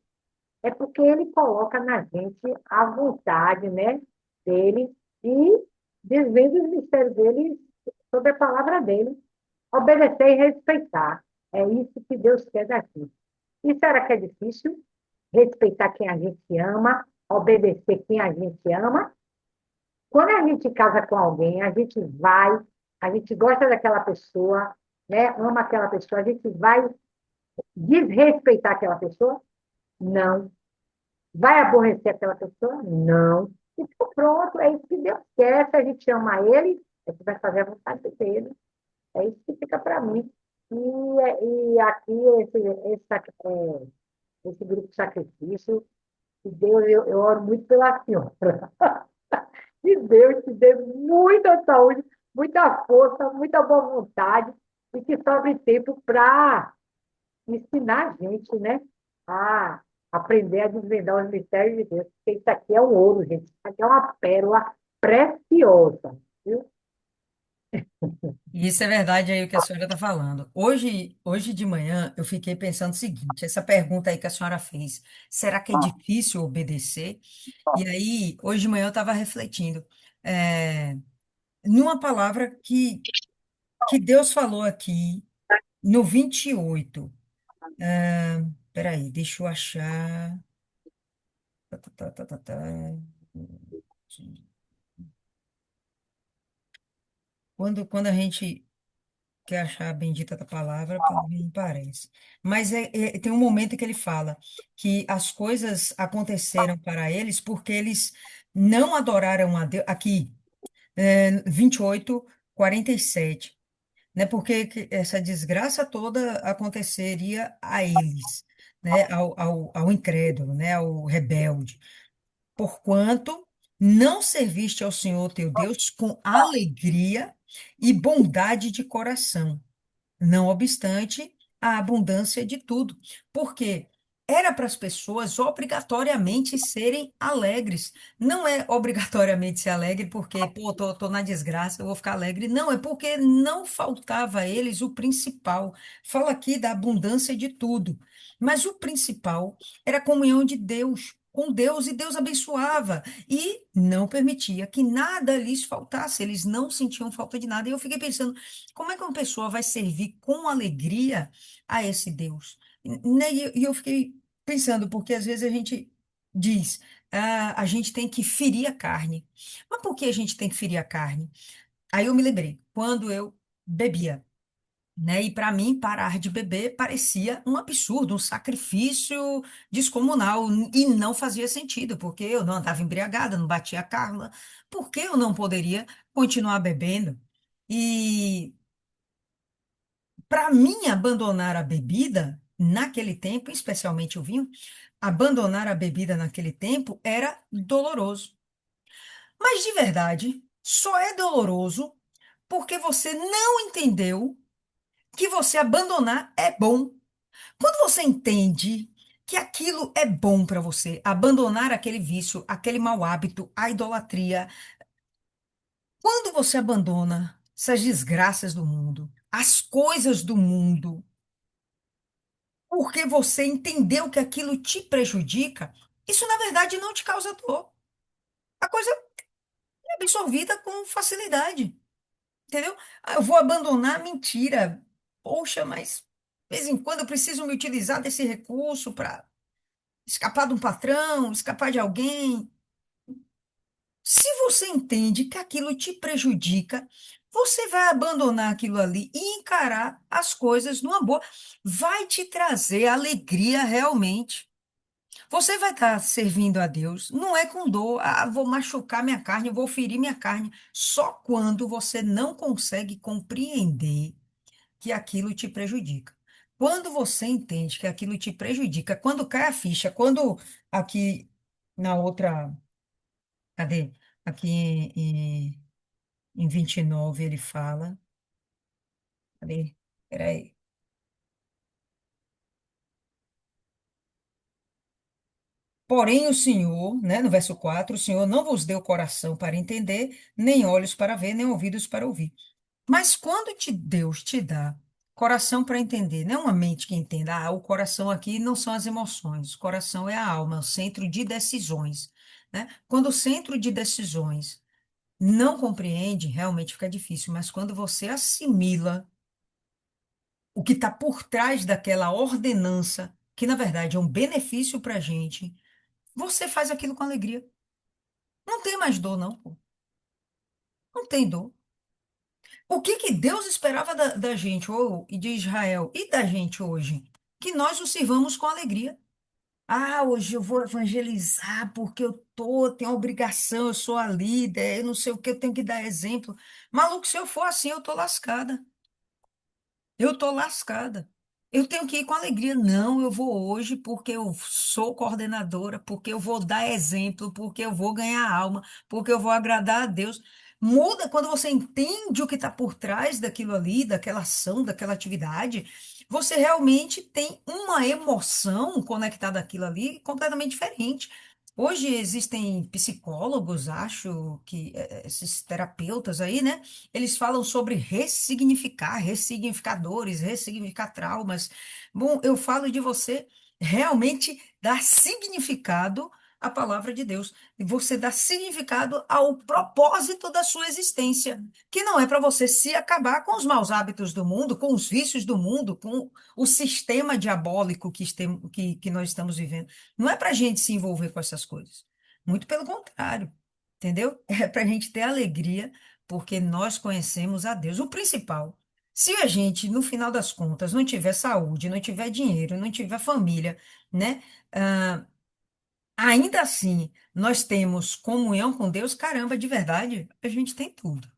é porque ele coloca na gente a vontade, né, dele e desvenda os mistérios dele sobre a palavra dele. Obedecer e respeitar. É isso que Deus quer da gente. E será que é difícil? Respeitar quem a gente ama, obedecer quem a gente ama. Quando a gente casa com alguém, a gente gosta daquela pessoa, né, ama aquela pessoa, a gente vai desrespeitar aquela pessoa? Não. Vai aborrecer aquela pessoa? Não. Então, pronto, é isso que Deus quer. Se a gente ama Ele, a gente vai fazer a vontade dele. É isso que fica para mim. E aqui, esse grupo de sacrifício, que Deus, eu oro muito pela senhora. Que Deus te dê muita saúde, muita força, muita boa vontade e que sobre tempo para ensinar a gente, né? A aprender a desvendar os mistérios de Deus. Porque isso aqui é um ouro, gente. Isso aqui é uma pérola preciosa, viu? E isso é verdade aí o que a senhora está falando. Hoje de manhã eu fiquei pensando o seguinte: essa pergunta aí que a senhora fez, será que é difícil obedecer? E aí, hoje de manhã eu estava refletindo, é, numa palavra que Deus falou aqui no 28. Peraí, deixa eu achar. Tá, tá, tá, tá, tá, tá. Quando a gente quer achar a bendita da palavra, a palavra não parece. Mas tem um momento que ele fala que as coisas aconteceram para eles porque eles não adoraram a Deus. Aqui, 28:47, né? Porque essa desgraça toda aconteceria a eles, né? Ao incrédulo, né? Ao rebelde. Porquanto não serviste ao Senhor teu Deus com alegria e bondade de coração. não obstante a abundância de tudo. Porque era para as pessoas obrigatoriamente serem alegres. Não é obrigatoriamente ser alegre porque, pô, tô na desgraça, eu vou ficar alegre. Não, é porque não faltava a eles o principal. Fala aqui da abundância de tudo. Mas o principal era a comunhão de Deus. Com Deus, e Deus abençoava e não permitia que nada lhes faltasse, eles não sentiam falta de nada. E eu fiquei pensando, como é que uma pessoa vai servir com alegria a esse Deus? Né? E eu fiquei pensando, porque às vezes a gente diz, a gente tem que ferir a carne. Mas por que a gente tem que ferir a carne? Aí eu me lembrei, quando eu bebia, né? E para mim, parar de beber parecia um absurdo, um sacrifício descomunal, e não fazia sentido, porque eu não andava embriagada, não batia a Carla, por que eu não poderia continuar bebendo? E para mim, abandonar a bebida naquele tempo, especialmente o vinho, abandonar a bebida naquele tempo era doloroso. Mas de verdade, só é doloroso porque você não entendeu que você abandonar é bom. Quando você entende que aquilo é bom para você, abandonar aquele vício, aquele mau hábito, a idolatria, quando você abandona essas desgraças do mundo, as coisas do mundo, porque você entendeu que aquilo te prejudica, isso na verdade não te causa dor. A coisa é absorvida com facilidade, entendeu? Ah, eu vou abandonar a mentira. Poxa, mas de vez em quando eu preciso me utilizar desse recurso para escapar de um patrão, escapar de alguém. Se você entende que aquilo te prejudica, você vai abandonar aquilo ali e encarar as coisas numa boa. Vai te trazer alegria realmente. Você vai estar servindo a Deus, não é com dor, vou machucar minha carne, vou ferir minha carne, só quando você não consegue compreender que aquilo te prejudica. Quando você entende que aquilo te prejudica, quando cai a ficha, quando aqui na outra, cadê? Aqui em 29 ele fala, cadê? Peraí. Porém, o Senhor, né, no verso 4, o Senhor não vos deu coração para entender, nem olhos para ver, nem ouvidos para ouvir. Mas quando Deus te dá coração para entender, não é uma mente que entenda, o coração aqui não são as emoções, o coração é a alma, é o centro de decisões, né? Quando o centro de decisões não compreende, realmente fica difícil, mas quando você assimila o que está por trás daquela ordenança, que na verdade é um benefício para a gente, você faz aquilo com alegria. Não tem mais dor, não, pô. Não tem dor. O que que Deus esperava da gente, ou e de Israel, e da gente hoje? Que nós o sirvamos com alegria. Ah, hoje eu vou evangelizar porque tenho a obrigação, eu sou a líder, eu não sei o que, eu tenho que dar exemplo. Maluco, se eu for assim, eu tô lascada. Eu tô lascada. Eu tenho que ir com alegria. Não, eu vou hoje porque eu sou coordenadora, porque eu vou dar exemplo, porque eu vou ganhar alma, porque eu vou agradar a Deus. Muda quando você entende o que está por trás daquilo ali, daquela ação, daquela atividade. Você realmente tem uma emoção conectada àquilo ali completamente diferente. Hoje existem psicólogos, acho que esses terapeutas aí, né? Eles falam sobre ressignificar, ressignificadores, ressignificar traumas. Bom, eu falo de você realmente dar significado à palavra de Deus. E você dar significado ao propósito da sua existência, que não é para você se acabar com os maus hábitos do mundo, com os vícios do mundo, com o sistema diabólico que nós estamos vivendo. Não é para a gente se envolver com essas coisas. Muito pelo contrário, entendeu? É para a gente ter alegria porque nós conhecemos a Deus. O principal, se a gente, no final das contas, não tiver saúde, não tiver dinheiro, não tiver família, né? ah, Ainda assim, nós temos comunhão com Deus, caramba, de verdade, a gente tem tudo.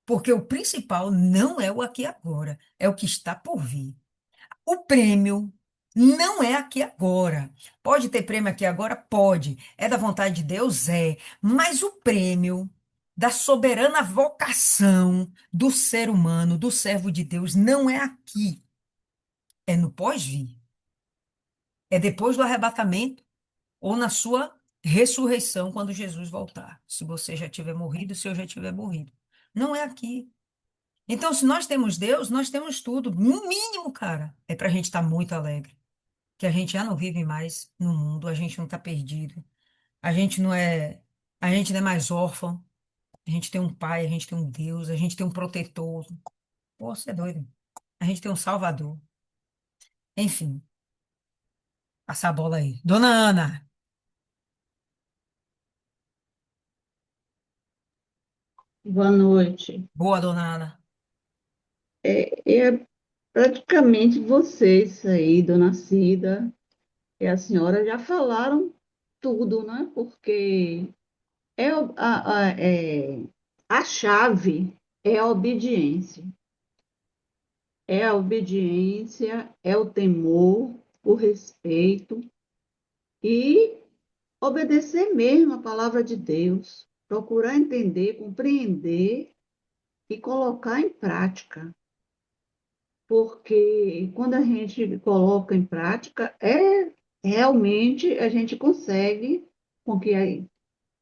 Porque o principal não é o aqui e agora, é o que está por vir. O prêmio não é aqui e agora. Pode ter prêmio aqui e agora? Pode. É da vontade de Deus? É. Mas o prêmio. da soberana vocação do ser humano, do servo de Deus, não é aqui, é no pós-vir. É depois do arrebatamento ou na sua ressurreição, quando Jesus voltar. Se você já tiver morrido, se eu já tiver morrido. Não é aqui. Então, se nós temos Deus, nós temos tudo. No mínimo, cara, é para a gente estar muito alegre. Que a gente já não vive mais no mundo, a gente não está perdido. A gente não é, a gente não é mais órfão. A gente tem um pai, a gente tem um Deus, a gente tem um protetor. Pô, você é doido. A gente tem um Salvador. Enfim, passa a bola aí. Dona Ana. Boa noite. Boa, dona Ana. É praticamente vocês aí, dona Cida e a senhora já falaram tudo, né? Porque é, a chave é a obediência. É a obediência, é o temor, o respeito e obedecer mesmo a palavra de Deus. Procurar entender, compreender e colocar em prática. Porque quando a gente coloca em prática, realmente a gente consegue com que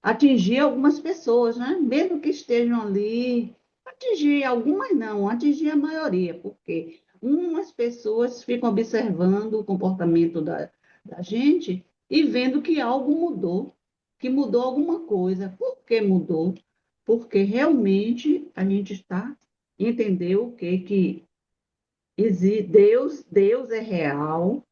atingir algumas pessoas, né? Mesmo que estejam ali, atingir algumas não, atingir a maioria, porque umas pessoas ficam observando o comportamento da gente e vendo que algo mudou, que mudou alguma coisa. Por que mudou? Porque realmente a gente está entendeu o que Deus é real,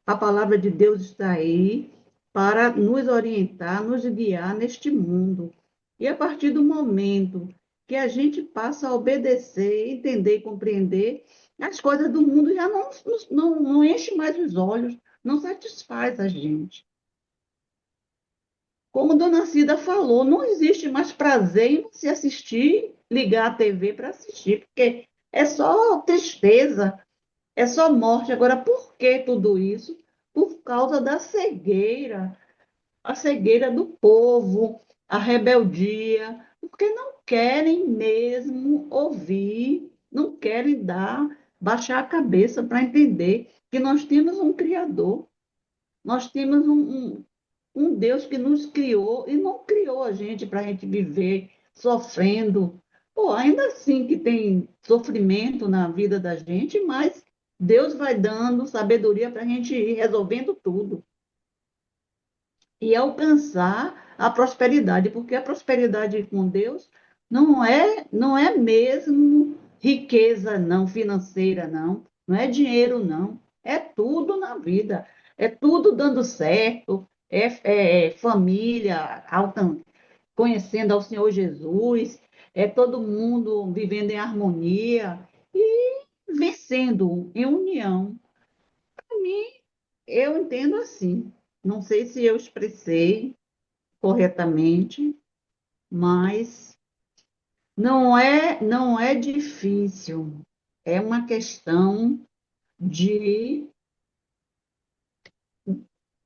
a palavra de Deus está aí para nos orientar, nos guiar neste mundo. E a partir do momento que a gente passa a obedecer, entender e compreender, as coisas do mundo já não enchem mais os olhos, não satisfaz a gente. Como Dona Cida falou, não existe mais prazer em se assistir, ligar a TV para assistir, porque é só tristeza, é só morte. Agora, por que tudo isso? Por causa da cegueira, a cegueira do povo, a rebeldia, porque não querem mesmo ouvir, não querem baixar a cabeça para entender que nós temos um Criador, nós temos um Deus que nos criou e não criou a gente para a gente viver sofrendo. Pô, ainda assim que tem sofrimento na vida da gente, mas Deus vai dando sabedoria para a gente ir resolvendo tudo e alcançar a prosperidade, porque a prosperidade com Deus não é mesmo riqueza não financeira não é dinheiro não, é tudo na vida, é tudo dando certo, é família, conhecendo ao Senhor Jesus, é todo mundo vivendo em harmonia e vencendo em união. Para mim, eu entendo assim. Não sei se eu expressei corretamente, mas não é difícil. É uma questão de,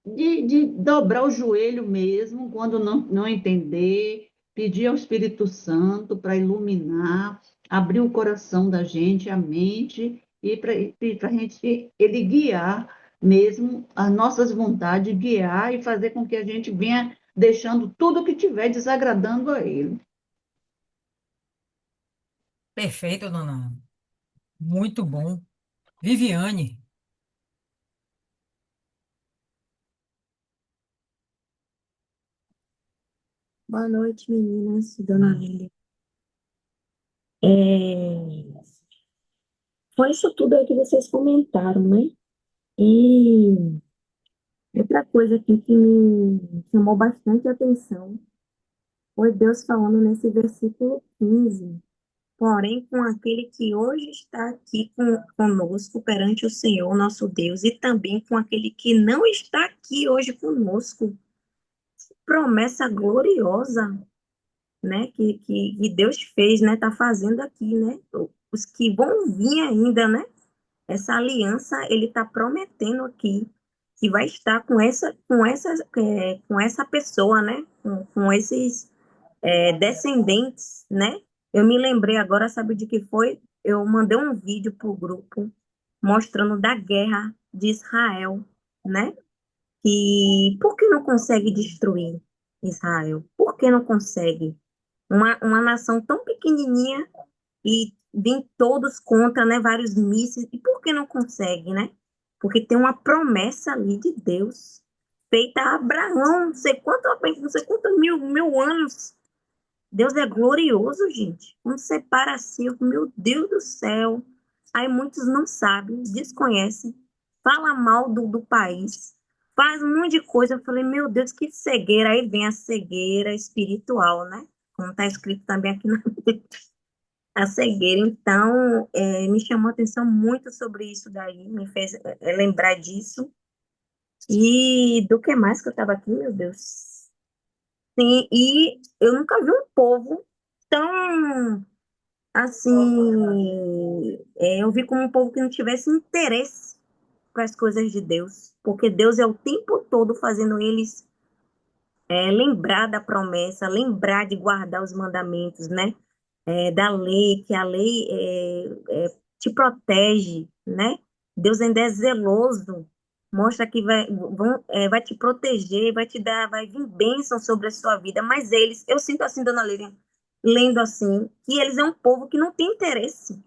de dobrar o joelho mesmo, quando não entender, pedir ao Espírito Santo para iluminar, abrir o coração da gente, a mente, e para a gente, ele guiar mesmo as nossas vontades, guiar e fazer com que a gente venha deixando tudo que estiver desagradando a ele. Perfeito, dona Ana. Muito bom. Viviane. Boa noite, meninas, dona Lília. É, foi isso tudo aí que vocês comentaram, né? E outra coisa aqui que me chamou bastante atenção foi Deus falando nesse versículo 15. Porém, com aquele que hoje está aqui conosco perante o Senhor nosso Deus, e também com aquele que não está aqui hoje conosco. Promessa gloriosa, né, que Deus fez, né, tá fazendo aqui, né, os que vão vir ainda, né, essa aliança ele tá prometendo aqui que vai estar com essa pessoa, né, com esses descendentes, né? Eu me lembrei agora, sabe de que foi? Eu mandei um vídeo para o grupo mostrando da guerra de Israel, né? E por que não consegue destruir Israel? Por que não consegue? Uma nação tão pequenininha e vem todos contra, né? Vários mísseis. E por que não consegue, né? Porque tem uma promessa ali de Deus feita a Abraão, não sei quantos mil anos. Deus é glorioso, gente. Quando você para assim, meu Deus do céu. Aí muitos não sabem, desconhecem, fala mal do país, faz um monte de coisa. Eu falei, meu Deus, que cegueira. Aí vem a cegueira espiritual, né? Como está escrito também aqui na Bíblia, a cegueira. Então, me chamou a atenção muito sobre isso daí, me fez lembrar disso. E do que mais que eu estava aqui, meu Deus. Sim, e eu nunca vi um povo tão assim, eu vi como um povo que não tivesse interesse para as coisas de Deus, porque Deus é o tempo todo fazendo eles lembrar da promessa, lembrar de guardar os mandamentos, né? Da lei, que a lei te protege, né? Deus ainda é zeloso, mostra que vai te proteger, vai te dar, vai vir bênção sobre a sua vida, mas eles, eu sinto assim, dona Lilian, lendo assim, que eles é um povo que não tem interesse,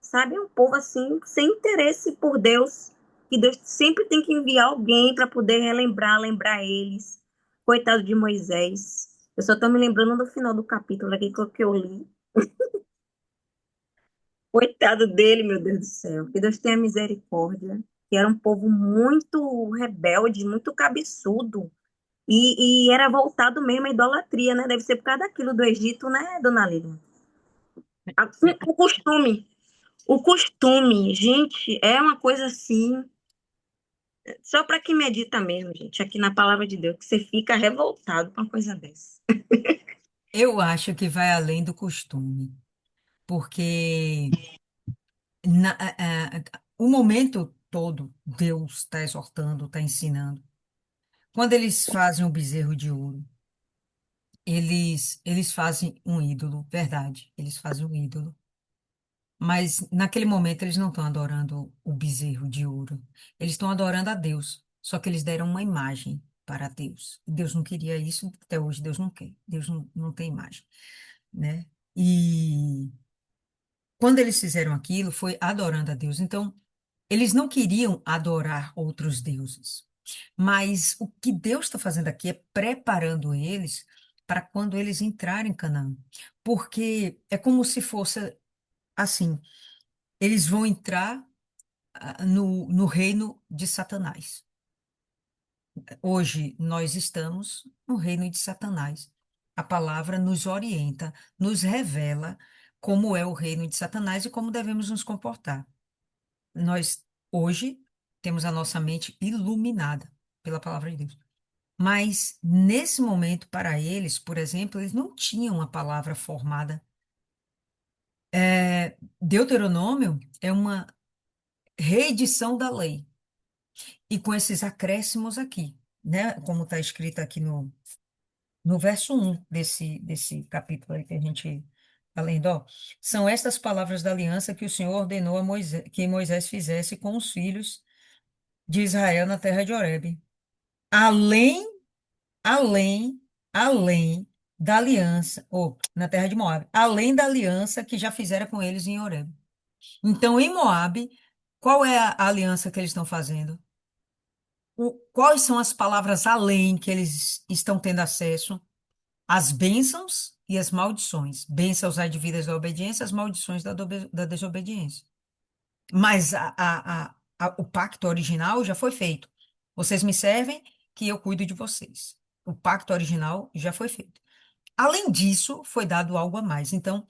sabe? É um povo assim, sem interesse por Deus, que Deus sempre tem que enviar alguém para poder lembrar eles. Coitado de Moisés. Eu só estou me lembrando do final do capítulo aqui que eu li. Coitado dele, meu Deus do céu. Que Deus tenha misericórdia. Que era um povo muito rebelde, muito cabeçudo. E era voltado mesmo à idolatria, né? Deve ser por causa daquilo do Egito, né, dona Lívia? O costume. O costume, gente, é uma coisa assim, só para quem medita mesmo, gente, aqui na palavra de Deus, que você fica revoltado com uma coisa dessa. Eu acho que vai além do costume, porque o momento todo Deus está exortando, está ensinando. Quando eles fazem o bezerro de ouro, eles fazem um ídolo, verdade, eles fazem um ídolo. Mas naquele momento eles não estão adorando o bezerro de ouro. Eles estão adorando a Deus. Só que eles deram uma imagem para Deus. Deus não queria isso, até hoje Deus não quer. Deus não tem imagem, né? E quando eles fizeram aquilo, foi adorando a Deus. Então, eles não queriam adorar outros deuses. Mas o que Deus está fazendo aqui é preparando eles para quando eles entrarem em Canaã. Porque é como se fosse assim, eles vão entrar no reino de Satanás. Hoje nós estamos no reino de Satanás. A palavra nos orienta, nos revela como é o reino de Satanás e como devemos nos comportar. Nós hoje temos a nossa mente iluminada pela palavra de Deus. Mas nesse momento, para eles, por exemplo, eles não tinham a palavra formada. Deuteronômio é uma reedição da lei. E com esses acréscimos aqui, né? Como está escrito aqui no verso 1 desse capítulo aí que a gente está lendo, ó. São estas palavras da aliança que o Senhor ordenou a Moisés, que Moisés fizesse com os filhos de Israel na terra de Horebe. Além, além, além da aliança, ou na terra de Moabe, além da aliança que já fizera com eles em Horebe. Então, em Moabe, qual é a aliança que eles estão fazendo? Quais são as palavras além que eles estão tendo acesso? As bênçãos e as maldições. Bênçãos advindas da obediência, as maldições da desobediência. Mas o pacto original já foi feito. Vocês me servem, que eu cuido de vocês. O pacto original já foi feito. Além disso, foi dado algo a mais. Então,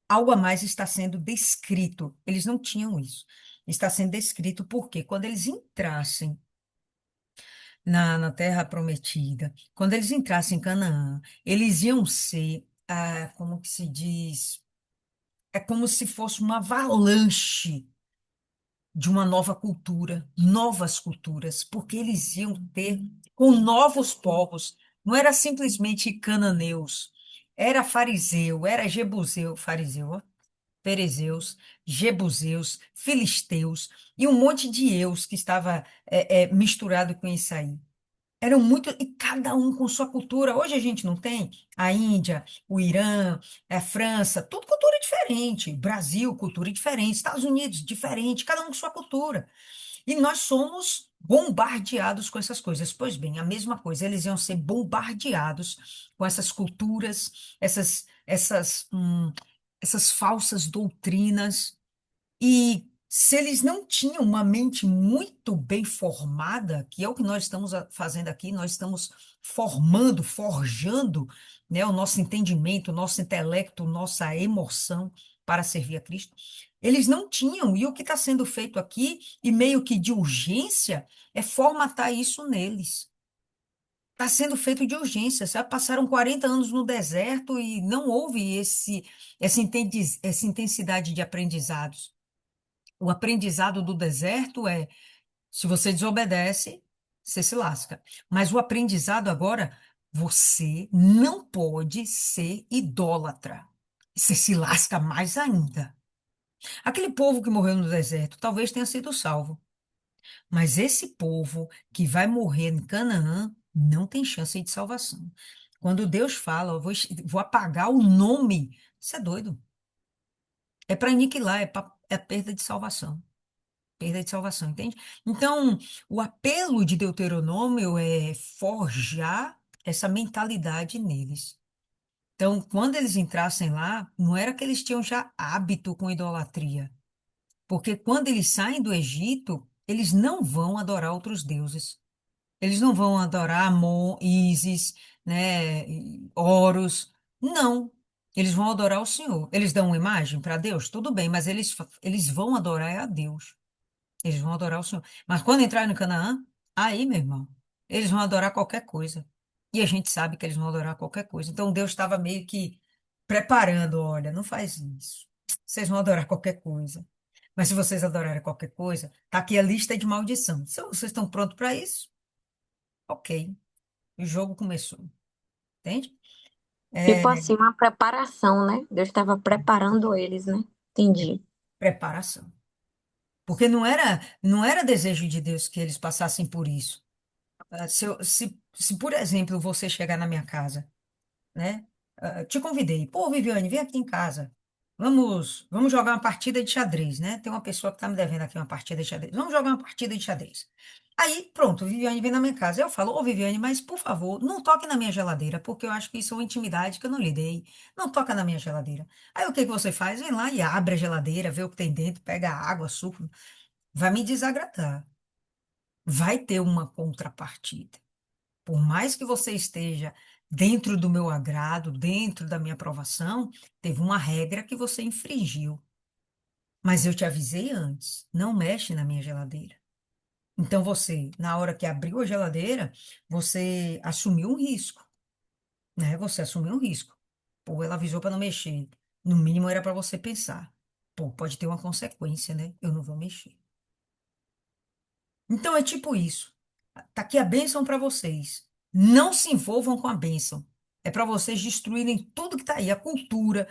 algo a mais está sendo descrito. Eles não tinham isso. Está sendo descrito porque quando eles entrassem na terra prometida, quando eles entrassem em Canaã, eles iam ser, como que se diz, é como se fosse uma avalanche de uma nova cultura, novas culturas, porque eles iam ter com novos povos, não era simplesmente cananeus, era fariseu, era jebuseu, fariseu, ó, Ferezeus, Jebuseus, Filisteus e um monte de eus que estava misturado com isso aí. Eram muito, e cada um com sua cultura. Hoje a gente não tem a Índia, o Irã, a França, tudo cultura diferente. Brasil, cultura diferente. Estados Unidos, diferente, cada um com sua cultura. E nós somos bombardeados com essas coisas. Pois bem, a mesma coisa, eles iam ser bombardeados com essas culturas, essas falsas doutrinas. E se eles não tinham uma mente muito bem formada, que é o que nós estamos fazendo aqui, nós estamos formando, forjando, né, o nosso entendimento, o nosso intelecto, nossa emoção para servir a Cristo. Eles não tinham, e o que está sendo feito aqui, e meio que de urgência, é formatar isso neles. Está sendo feito de urgência, sabe? Passaram 40 anos no deserto e não houve essa intensidade de aprendizados. O aprendizado do deserto é, se você desobedece, você se lasca. Mas o aprendizado agora, você não pode ser idólatra. Você se lasca mais ainda. Aquele povo que morreu no deserto talvez tenha sido salvo, mas esse povo que vai morrer em Canaã não tem chance de salvação. Quando Deus fala, eu vou apagar o nome, você é doido. É para aniquilar, é perda de salvação. Perda de salvação, entende? Então, o apelo de Deuteronômio é forjar essa mentalidade neles. Então, quando eles entrassem lá, não era que eles tinham já hábito com idolatria, porque quando eles saem do Egito, eles não vão adorar outros deuses. Eles não vão adorar Amon, Ísis, né, e Horus. Não. Eles vão adorar o Senhor. Eles dão uma imagem para Deus? Tudo bem, mas eles vão adorar a Deus. Eles vão adorar o Senhor. Mas quando entrarem no Canaã, aí, meu irmão, eles vão adorar qualquer coisa. E a gente sabe que eles vão adorar qualquer coisa. Então Deus estava meio que preparando, olha, não faz isso. Vocês vão adorar qualquer coisa. Mas se vocês adorarem qualquer coisa, tá aqui a lista de maldição. Se vocês estão prontos para isso, ok. O jogo começou. Entende? Tipo É, assim, uma preparação, né? Deus estava preparando eles, né? Entendi. preparação. Porque não era desejo de Deus que eles passassem por isso. Se, por exemplo, você chegar na minha casa, né? Te convidei. Pô, Viviane, vem aqui em casa. Vamos jogar uma partida de xadrez, né? Tem uma pessoa que está me devendo aqui uma partida de xadrez. Vamos jogar uma partida de xadrez. Aí, pronto, Viviane vem na minha casa. Eu falo, ô Viviane, mas por favor, não toque na minha geladeira, porque eu acho que isso é uma intimidade que eu não lhe dei. Não toca na minha geladeira. Aí o que que você faz? Vem lá e abre a geladeira, vê o que tem dentro, pega água, suco. Vai me desagradar. Vai ter uma contrapartida. Por mais que você esteja dentro do meu agrado, dentro da minha aprovação, teve uma regra que você infringiu. Mas eu te avisei antes, não mexe na minha geladeira. Então você, na hora que abriu a geladeira, você assumiu um risco, né? Você assumiu um risco. Pô, ela avisou para não mexer. No mínimo era para você pensar. Pô, pode ter uma consequência, né? Eu não vou mexer. Então é tipo isso. Tá aqui a bênção para vocês. Não se envolvam com a bênção. É para vocês destruírem tudo que está aí, a cultura,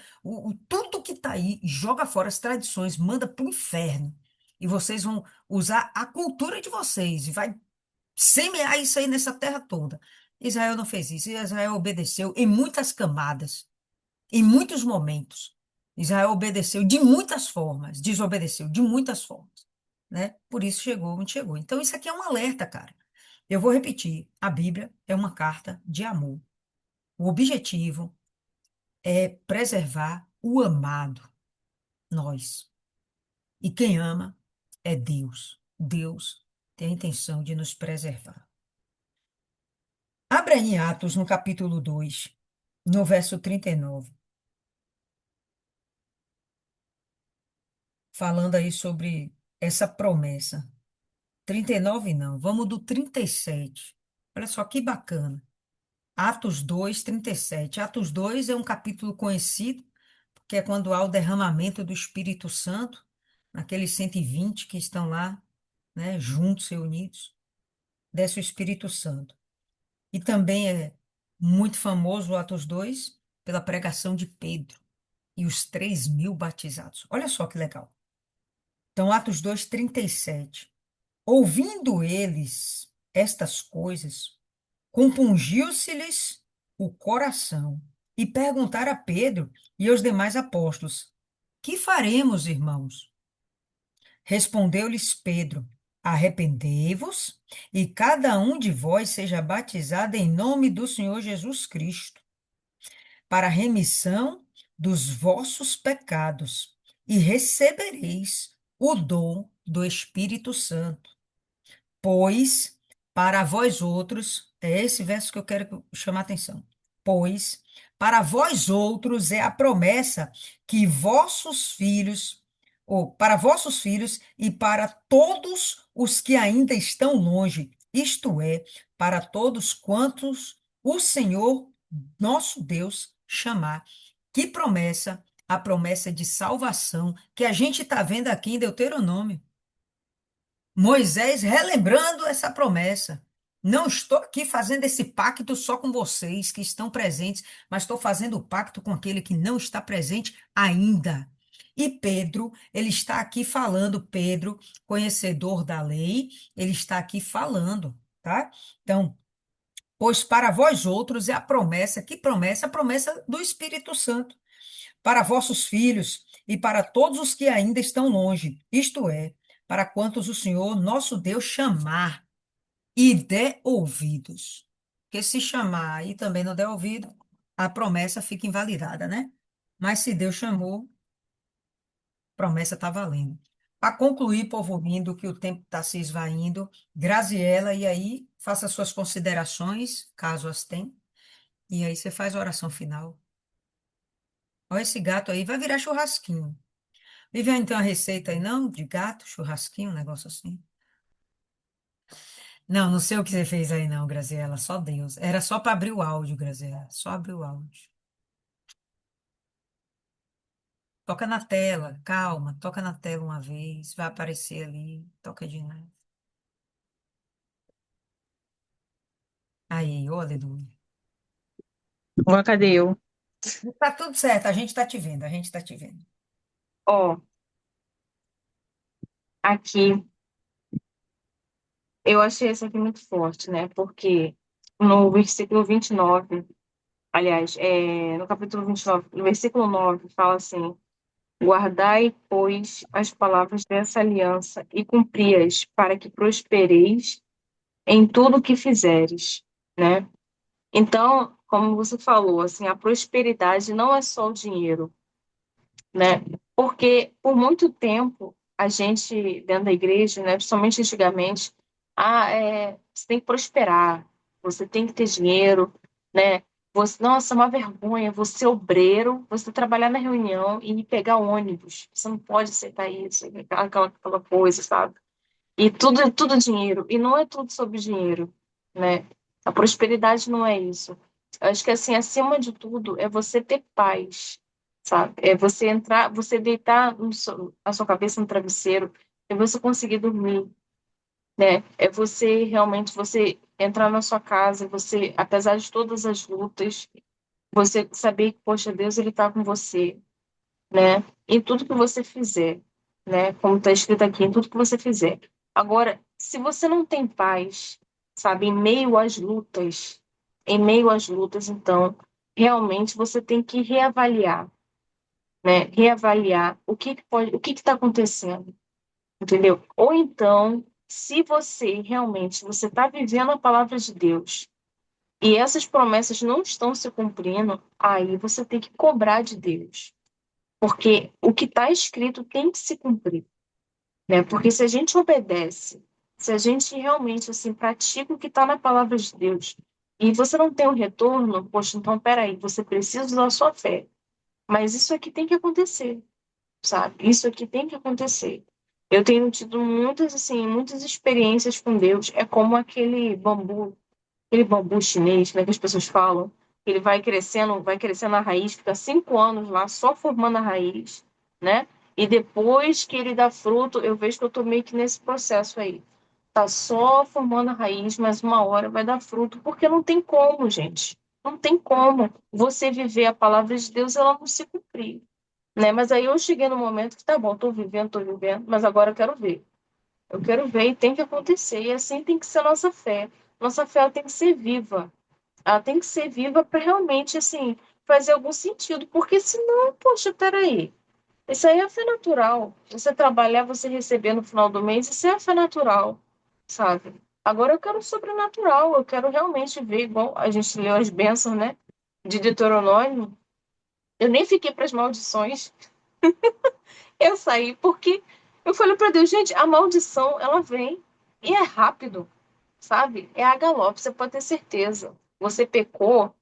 tudo que está aí, joga fora as tradições, manda para o inferno. E vocês vão usar a cultura de vocês e vai semear isso aí nessa terra toda. Israel não fez isso. Israel obedeceu em muitas camadas, em muitos momentos. Israel obedeceu de muitas formas, desobedeceu de muitas formas, né? Por isso chegou onde chegou. Então, isso aqui é um alerta, cara. Eu vou repetir: a Bíblia é uma carta de amor. O objetivo é preservar o amado, nós. E quem ama é Deus. Deus tem a intenção de nos preservar. Abra em Atos, no capítulo 2, no verso 39, falando aí sobre essa promessa. 39 não, vamos do 37. Olha só que bacana. Atos 2, 37. Atos 2 é um capítulo conhecido, que é quando há o derramamento do Espírito Santo, naqueles 120 que estão lá, né, juntos, reunidos, desce o Espírito Santo. E também é muito famoso o Atos 2, pela pregação de Pedro e os 3.000 batizados. Olha só que legal. Então, Atos 2:37. Ouvindo eles estas coisas, compungiu-se-lhes o coração e perguntaram a Pedro e aos demais apóstolos: Que faremos, irmãos? Respondeu-lhes Pedro: Arrependei-vos e cada um de vós seja batizado em nome do Senhor Jesus Cristo, para a remissão dos vossos pecados, e recebereis o dom do Espírito Santo. Pois para vós outros, é esse verso que eu quero chamar a atenção. Pois para vós outros é a promessa que vossos filhos, ou para vossos filhos e para todos os que ainda estão longe, isto é, para todos quantos o Senhor nosso Deus chamar. Que promessa? A promessa de salvação que a gente está vendo aqui em Deuteronômio. Moisés relembrando essa promessa. Não estou aqui fazendo esse pacto só com vocês que estão presentes, mas estou fazendo o pacto com aquele que não está presente ainda. E Pedro, ele está aqui falando, Pedro, conhecedor da lei, ele está aqui falando, tá? Então, pois para vós outros é a promessa, que promessa? A promessa do Espírito Santo para vossos filhos e para todos os que ainda estão longe, isto é, para quantos o Senhor nosso Deus chamar e der ouvidos. Porque se chamar e também não der ouvido, a promessa fica invalidada, né? Mas se Deus chamou, a promessa está valendo. Para concluir, povo lindo, que o tempo está se esvaindo, Graziela, e aí faça suas considerações, caso as tenha, e aí você faz a oração final. Olha esse gato aí, vai virar churrasquinho. Viviane tem uma receita aí, não? De gato, churrasquinho, um negócio assim. Não, não sei o que você fez aí, não, Graziela. Só Deus. Era só para abrir o áudio, Graziela. Só abrir o áudio. Toca na tela, calma. Toca na tela uma vez. Vai aparecer ali. Toca de novo. Aí, ô, aleluia. Ó, cadê eu? Tá tudo certo, a gente tá te vendo, a gente tá te vendo. Ó, aqui, eu achei essa aqui muito forte, né? Porque no versículo 29, aliás, no capítulo 29, no versículo 9, fala assim: Guardai, pois, as palavras dessa aliança e cumpri-as, para que prospereis em tudo o que fizeres, né? Então, como você falou, assim, a prosperidade não é só o dinheiro, né? Porque por muito tempo a gente dentro da igreja, né, principalmente antigamente, você tem que prosperar, você tem que ter dinheiro, né? Nossa, é uma vergonha você obreiro, você trabalhar na reunião e pegar ônibus. Você não pode aceitar isso, aquela coisa, sabe? E tudo dinheiro. E não é tudo sobre dinheiro, né? A prosperidade não é isso. Eu acho que, assim, acima de tudo, é você ter paz, sabe? É você entrar, você deitar a sua cabeça no travesseiro e você conseguir dormir, né? É você realmente, você entrar na sua casa, você, apesar de todas as lutas, você saber que, poxa, Deus, ele tá com você, né? Em tudo que você fizer, né? Como está escrito aqui, em tudo que você fizer. Agora, se você não tem paz, sabe, em meio às lutas, então, realmente você tem que reavaliar, né? Reavaliar o que está acontecendo, entendeu? Ou então, se você realmente você está vivendo a palavra de Deus e essas promessas não estão se cumprindo, aí você tem que cobrar de Deus. Porque o que está escrito tem que se cumprir, né? Porque se a gente obedece, se a gente realmente assim pratica o que está na palavra de Deus, e você não tem um retorno, poxa, então peraí, você precisa usar a sua fé. Mas isso aqui tem que acontecer, sabe? Isso aqui tem que acontecer. Eu tenho tido muitas experiências com Deus. É como aquele bambu chinês, né, que as pessoas falam, ele vai crescendo a raiz, fica 5 anos lá só formando a raiz, né? E depois que ele dá fruto, eu vejo que eu tô meio que nesse processo aí. Tá só formando a raiz, mas uma hora vai dar fruto, porque não tem como, gente. Não tem como você viver a palavra de Deus e ela não se cumprir, né? Mas aí eu cheguei no momento que tá bom, tô vivendo, mas agora eu quero ver. Eu quero ver e tem que acontecer. E assim tem que ser a nossa fé. Nossa fé ela tem que ser viva. Ela tem que ser viva para realmente, assim, fazer algum sentido. Porque senão, poxa, peraí. Isso aí é fé natural. Você trabalhar, você receber no final do mês, isso é fé natural, sabe? Agora eu quero o sobrenatural. Eu quero realmente ver, igual a gente leu as bênçãos, né? De Deuteronômio. Eu nem fiquei para as maldições. Eu saí porque eu falei para Deus, gente, a maldição, ela vem e é rápido, sabe? É a galope, você pode ter certeza. Você pecou,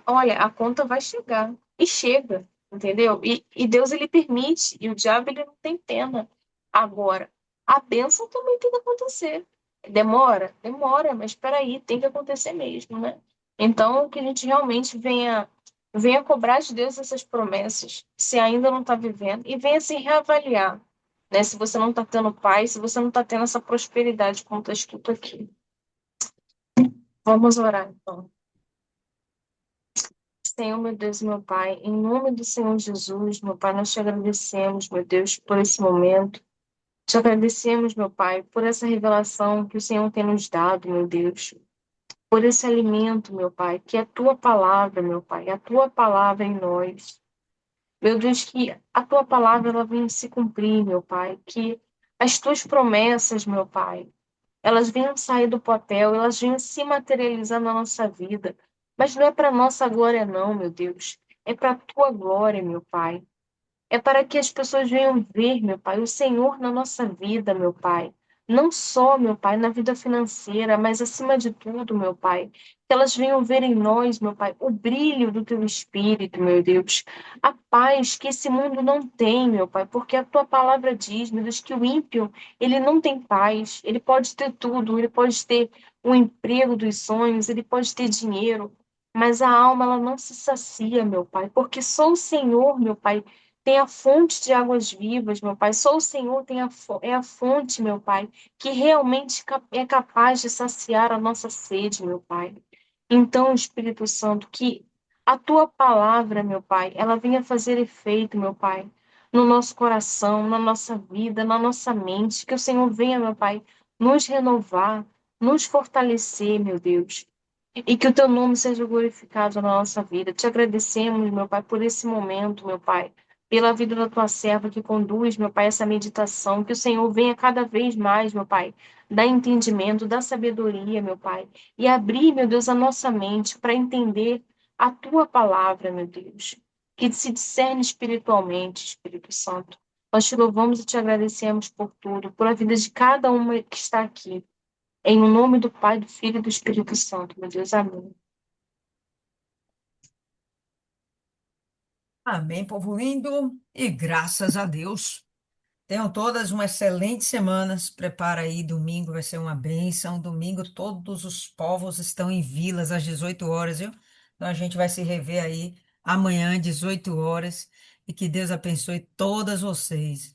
olha, a conta vai chegar. E chega, entendeu? E Deus, ele permite, e o diabo, ele não tem pena. Agora, a bênção também tem que acontecer. Demora? Demora, mas espera aí, tem que acontecer mesmo, né? Então, que a gente realmente venha cobrar de Deus essas promessas, se ainda não está vivendo, e venha se reavaliar, né? Se você não está tendo paz, se você não está tendo essa prosperidade, como está escrito aqui. Vamos orar, então. Senhor, meu Deus e meu Pai, em nome do Senhor Jesus, meu Pai, nós te agradecemos, meu Deus, por esse momento. Te agradecemos, meu Pai, por essa revelação que o Senhor tem nos dado, meu Deus. Por esse alimento, meu Pai, que é a tua palavra, meu Pai, a tua palavra em nós. Meu Deus, que a tua palavra ela venha se cumprir, meu Pai, que as tuas promessas, meu Pai, elas venham sair do papel, elas venham se materializar na nossa vida. Mas não é para nossa glória, não, meu Deus. É para a tua glória, meu Pai. É para que as pessoas venham ver, meu Pai, o Senhor na nossa vida, meu Pai. Não só, meu Pai, na vida financeira, mas acima de tudo, meu Pai. Que elas venham ver em nós, meu Pai, o brilho do teu Espírito, meu Deus. A paz que esse mundo não tem, meu Pai, porque a tua palavra diz, meu Deus, que o ímpio, ele não tem paz. Ele pode ter tudo, ele pode ter o emprego dos sonhos, ele pode ter dinheiro, mas a alma, ela não se sacia, meu Pai, porque só o Senhor, meu Pai, tem a fonte de águas vivas, meu Pai. Só o Senhor é a fonte, meu Pai, que realmente é capaz de saciar a nossa sede, meu Pai. Então, Espírito Santo, que a tua palavra, meu Pai, ela venha fazer efeito, meu Pai, no nosso coração, na nossa vida, na nossa mente. Que o Senhor venha, meu Pai, nos renovar, nos fortalecer, meu Deus. E que o teu nome seja glorificado na nossa vida. Te agradecemos, meu Pai, por esse momento, meu Pai, pela vida da tua serva que conduz, meu Pai, essa meditação. Que o Senhor venha cada vez mais, meu Pai, dar entendimento, dar sabedoria, meu Pai, e abrir, meu Deus, a nossa mente para entender a tua palavra, meu Deus, que se discerne espiritualmente, Espírito Santo. Nós te louvamos e te agradecemos por tudo, por a vida de cada uma que está aqui. Em nome do Pai, do Filho e do Espírito Santo, meu Deus, amém. Amém, povo lindo, e graças a Deus. Tenham todas uma excelente semana. Se prepara aí, domingo vai ser uma bênção. Domingo todos os povos estão em vilas às 18 horas, viu? Então a gente vai se rever aí amanhã, 18 horas. E que Deus abençoe todas vocês.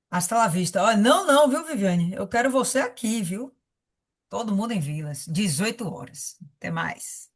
Hasta la vista. Olha, não, não, viu, Viviane? Eu quero você aqui, viu? Todo mundo em vilas, 18 horas. Até mais.